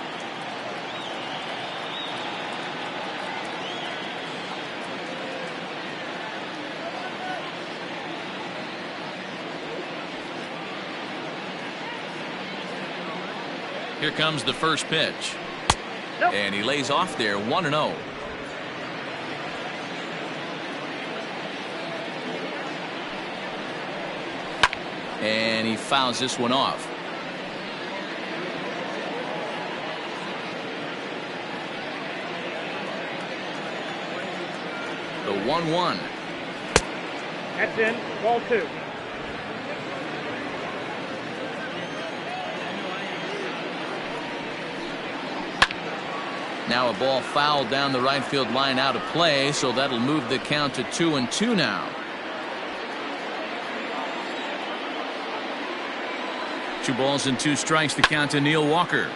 Here comes the first pitch. Nope. And he lays off there, 1-0. And he fouls this one off. The 1-1. That's in. Ball 2. Now a ball fouled down the right field line out of play, so that'll move the count to 2-2 now. 2 balls and 2 strikes to count to Neil Walker.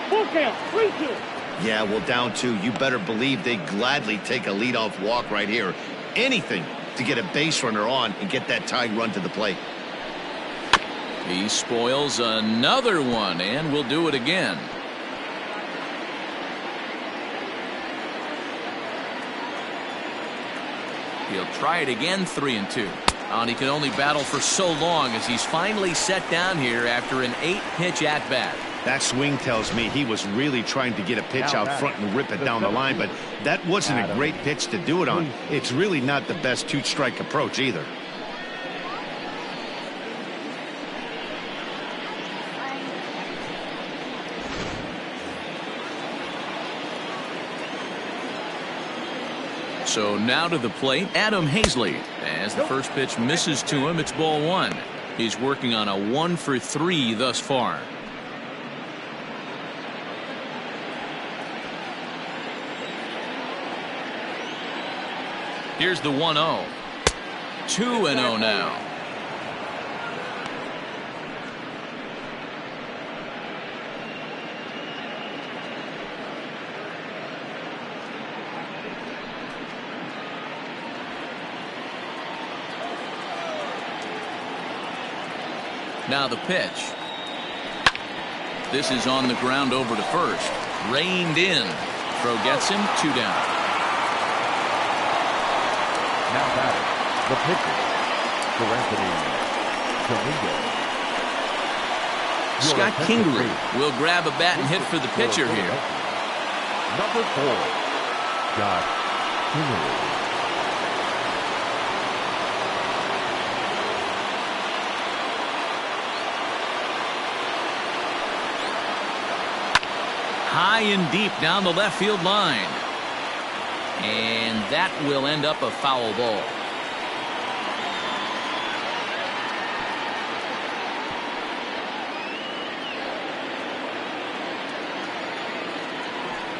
Full count. 3-2. Yeah, well, down 2. You better believe they gladly take a leadoff walk right here. Anything to get a base runner on and get that tying run to the plate. He spoils another one, and will do it again. He'll try it again, 3-2. And he can only battle for so long as he's finally set down here after an 8-pitch at-bat. That swing tells me he was really trying to get a pitch out front and rip it down the line, but that wasn't a great pitch to do it on. It's really not the best 2-strike approach either. So now to the plate, Adam Hazley. As the first pitch misses to him, it's ball 1. He's working on a 1-for-3 thus far. Here's the 1-0. 2-0 now. Now the pitch. This is on the ground over to first. Reined in. Throw gets him, 2 down. Now batting, the pitcher, for Anthony Dominguez. Scott Kingery will grab a bat and hit for the pitcher here. Number 4, Scott Kingery. High and deep down the left field line. And that will end up a foul ball.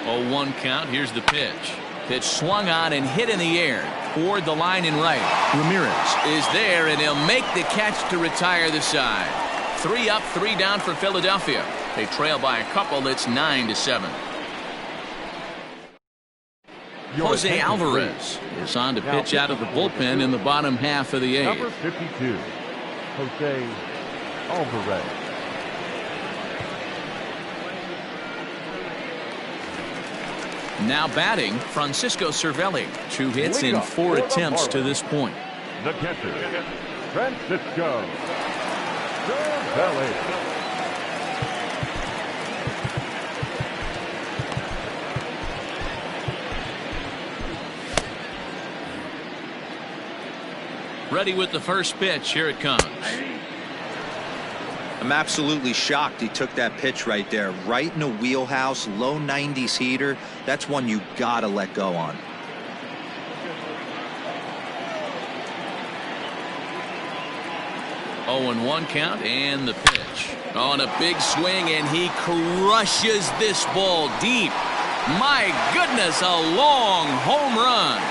Oh, 1 count. Here's the pitch. Pitch swung on and hit in the air toward the line in right. Ramirez is there, and he'll make the catch to retire the side. 3 up, 3 down for Philadelphia. They trail by a couple. It's 9-7. Jose Alvarez is on to pitch out of the bullpen in the bottom half of the 8th. Number 52, Jose Alvarez. Now batting, Francisco Cervelli. 2 hits in 4 attempts to this point. The catcher, Francisco Cervelli. Ready with the first pitch. Here it comes. I'm absolutely shocked he took that pitch right there. Right in a wheelhouse, low 90s heater. That's one you gotta let go on. Oh, and 1 count, and the pitch. On a big swing, and he crushes this ball deep. My goodness, a long home run.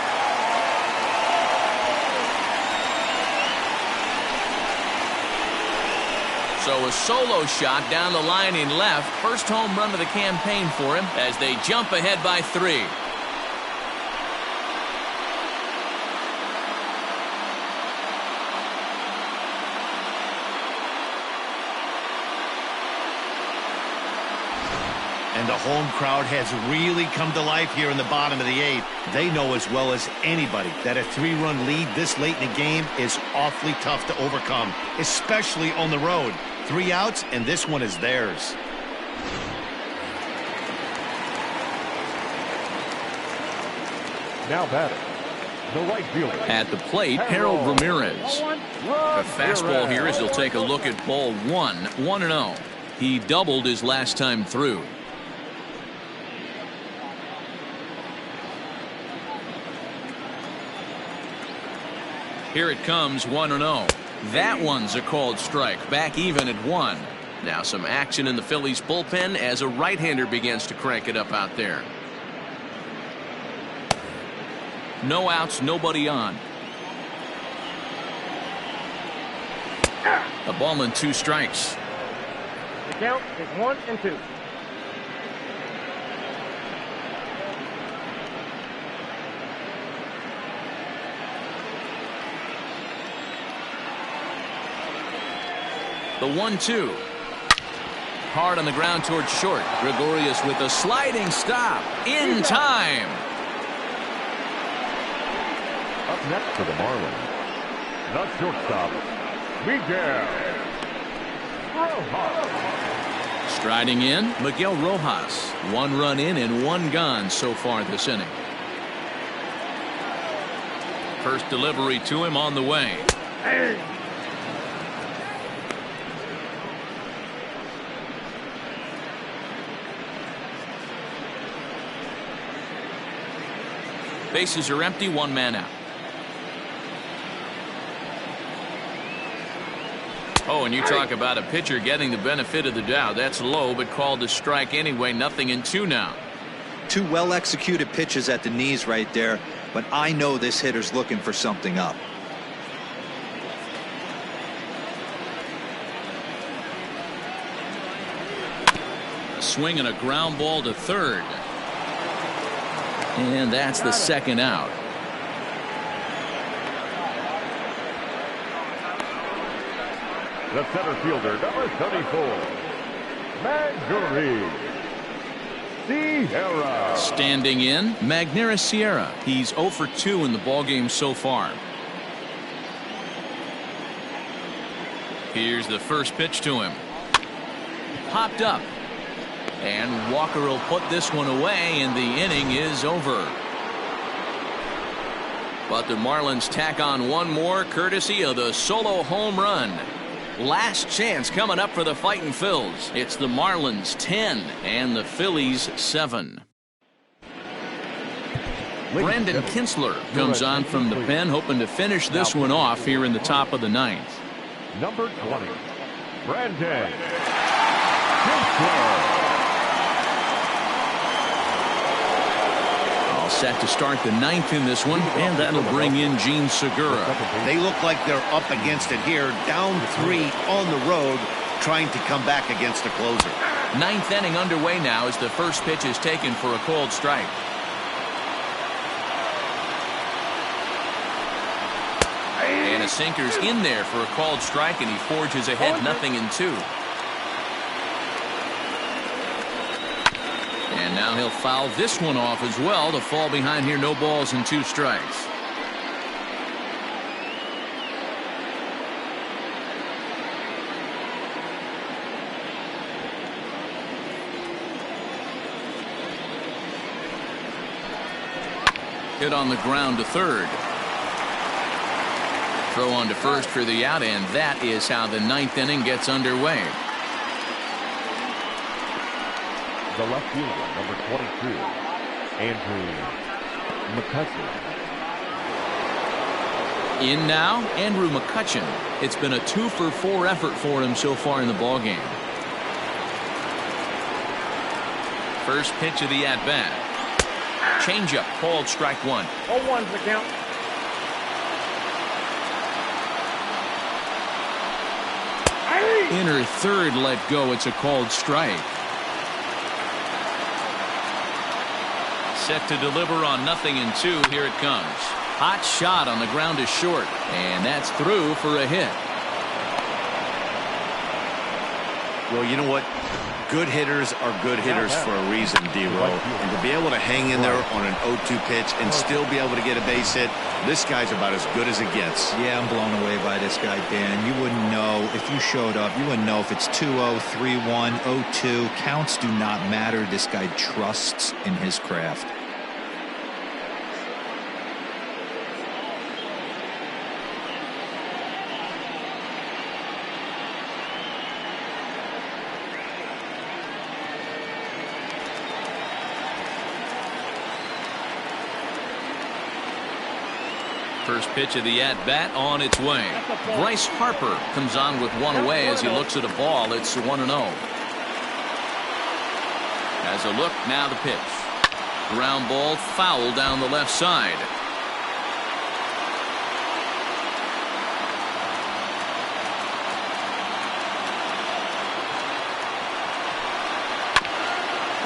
So a solo shot down the line in left. First home run of the campaign for him as they jump ahead by 3. And the home crowd has really come to life here in the bottom of the 8th. They know as well as anybody that a 3-run lead this late in the game is awfully tough to overcome, especially on the road. 3 outs, and this one is theirs. Now batting, the right fielder. At the plate, Harold Ramirez. A fastball here as he'll take a look at ball 1. 1-0. He doubled his last time through. Here it comes, 1-0. That one's a called strike. Back even at 1. Now some action in the Phillies bullpen as a right-hander begins to crank it up out there. No outs, nobody on. A ball and 2 strikes. The count is 1-2. The 1-2. Hard on the ground towards short. Gregorius with a sliding stop. In time. Up next for the Marlins, the shortstop, Miguel Rojas. Striding in, Miguel Rojas. 1 run in and 1 gone so far this inning. First delivery to him on the way. Bases are empty, 1 man out. Oh, and you talk about a pitcher getting the benefit of the doubt. That's low, but called a strike anyway. Nothing in 2 now. 2 well-executed pitches at the knees right there, but I know this hitter's looking for something up. A swing and a ground ball to third. And that's the 2nd out. The center fielder, number 34, Magneuris Sierra. Standing in, Magneuris Sierra. He's 0 for 2 in the ballgame so far. Here's the first pitch to him. Popped up. And Walker will put this one away, and the inning is over. But the Marlins tack on 1 more, courtesy of the solo home run. Last chance coming up for the Fightin' Phils. It's the Marlins 10 and the Phillies 7. Brandon Kinsler comes on from the pen, hoping to finish this one off here in the top of the 9th. Number 20, Brandon Kinsler. Set to start the 9th in this one, and that'll bring in Gene Segura. They look like they're up against it here, down 3 on the road, trying to come back against a closer. 9th inning underway now as the first pitch is taken for a called strike. And a sinker's in there for a called strike, and he forges ahead 0-2. And now he'll foul this one off as well to fall behind here. No balls and 2 strikes. Hit on the ground to third. Throw on to first for the out, and that is how the 9th inning gets underway. The left fielder, number 22, Andrew McCutcheon. In now, Andrew McCutcheon. It's been a 2-for-4 effort for him so far in the ballgame. First pitch of the at-bat. Changeup called strike 1. 0-1's the count. Inner third let go. It's a called strike. Set to deliver on 0-2. Here it comes. Hot shot on the ground is short, and that's through for a hit. Well, you know what? Good hitters are good hitters for a reason, D-Row. And to be able to hang in there on an 0-2 pitch and still be able to get a base hit, this guy's about as good as it gets. Yeah, I'm blown away by this guy, Dan. You wouldn't know if you showed up. You wouldn't know if it's 2-0, 3-1, 0-2. Counts do not matter. This guy trusts in his craft. First pitch of the at-bat on its way. Bryce Harper comes on with one away as he looks at a ball. It's 1-0. Has a look, now the pitch. Ground ball foul down the left side.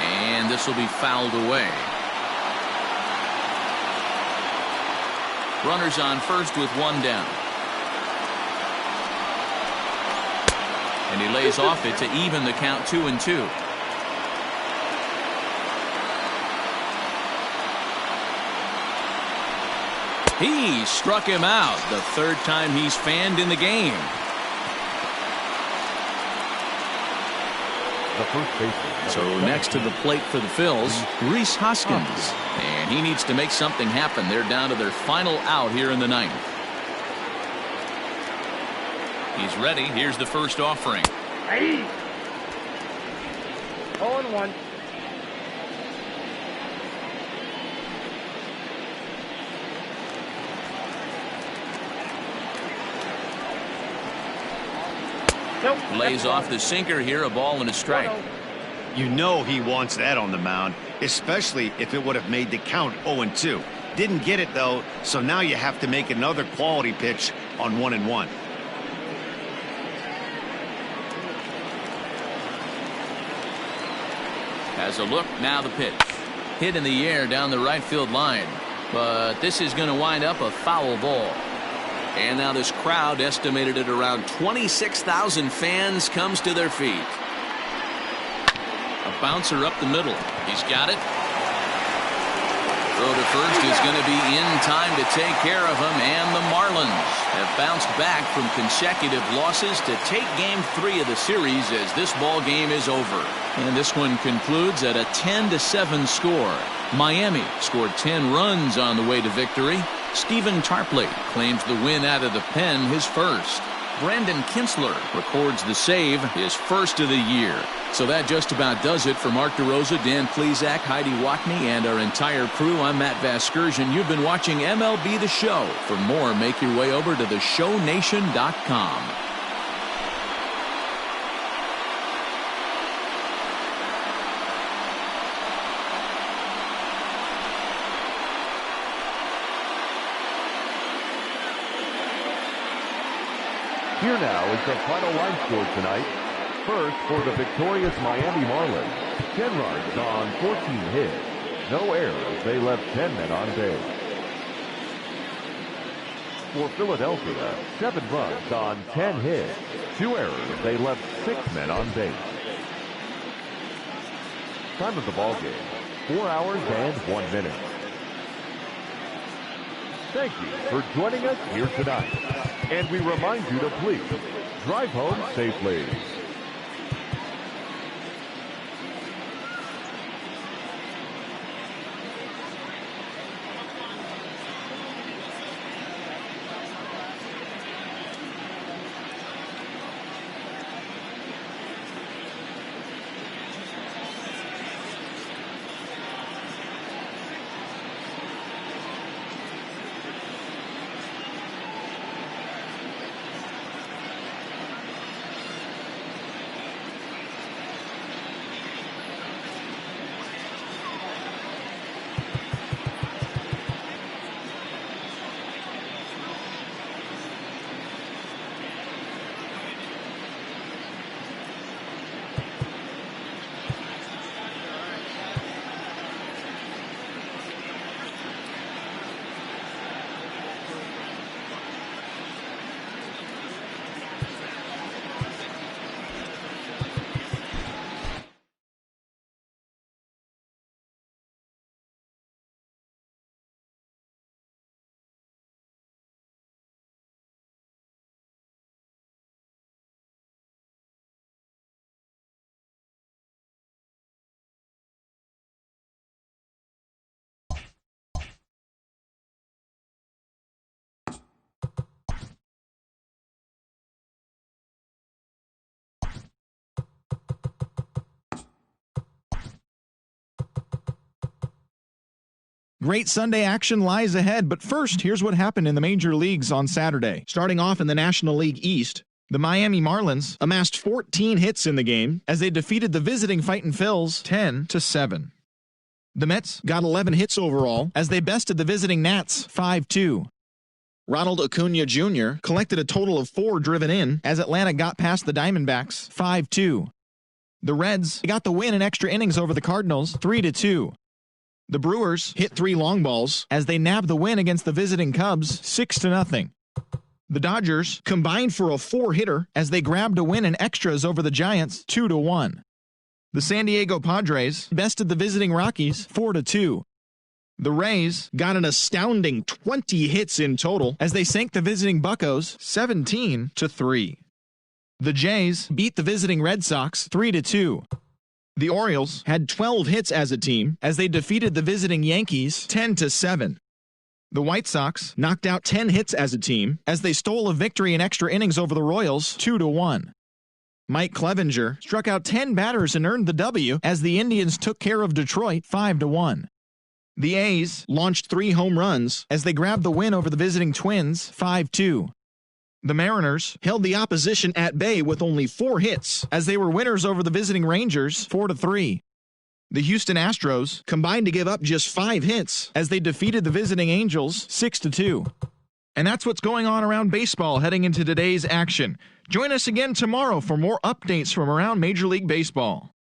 And this will be fouled away. Runners on first with 1 down. And he lays off it to even the count 2-2. He struck him out. The 3rd time he's fanned in the game. The first baseman. So next to the plate for the Phils, Rhys Hoskins. And he needs to make something happen. They're down to their final out here in the 9th. He's ready. Here's the first offering. 0-1. Lays off the sinker here, a ball and a strike. You know he wants that on the mound, especially if it would have made the count 0-2. Didn't get it, though, so now you have to make another quality pitch on 1-1. Has a look, now the pitch. Hit in the air down the right field line. But this is going to wind up a foul ball. And now this crowd, estimated at around 26,000 fans, comes to their feet. A bouncer up the middle. He's got it. Throw to first is going to be in time to take care of him, and the Marlins have bounced back from consecutive losses to take Game 3 of the series as this ball game is over. And this one concludes at a 10-7 score. Miami scored 10 runs on the way to victory. Stephen Tarpley claims the win out of the pen, his first. Brandon Kinsler records the save, his first of the year. So that just about does it for Mark DeRosa, Dan Plesac, Heidi Watney, and our entire crew. I'm Matt Vasgersian. You've been watching MLB The Show. For more, make your way over to theshownation.com. Here now is the final line score tonight. First, for the victorious Miami Marlins, 10 runs on 14 hits. No errors, they left 10 men on base. For Philadelphia, 7 runs on 10 hits. 2 errors, they left 6 men on base. Time of the ball game, 4 hours and 1 minute. Thank you for joining us here tonight. And we remind you to please drive home safely. Great Sunday action lies ahead, but first, here's what happened in the major leagues on Saturday. Starting off in the National League East, the Miami Marlins amassed 14 hits in the game as they defeated the visiting Fightin' Phils 10-7. The Mets got 11 hits overall as they bested the visiting Nats 5-2. Ronald Acuna Jr. collected a total of 4 driven in as Atlanta got past the Diamondbacks 5-2. The Reds got the win in extra innings over the Cardinals 3-2. The Brewers hit 3 long balls as they nabbed the win against the visiting Cubs 6-0. The Dodgers combined for a 4-hitter as they grabbed a win in extras over the Giants 2-1. The San Diego Padres bested the visiting Rockies 4-2. The Rays got an astounding 20 hits in total as they sank the visiting Buccos 17-3. The Jays beat the visiting Red Sox 3-2. The Orioles had 12 hits as a team as they defeated the visiting Yankees 10-7. The White Sox knocked out 10 hits as a team as they stole a victory in extra innings over the Royals 2-1. Mike Clevenger struck out 10 batters and earned the W as the Indians took care of Detroit 5-1. The A's launched 3 home runs as they grabbed the win over the visiting Twins 5-2. The Mariners held the opposition at bay with only 4 hits as they were winners over the visiting Rangers 4-3. The Houston Astros combined to give up just 5 hits as they defeated the visiting Angels 6-2. And that's what's going on around baseball heading into today's action. Join us again tomorrow for more updates from around Major League Baseball.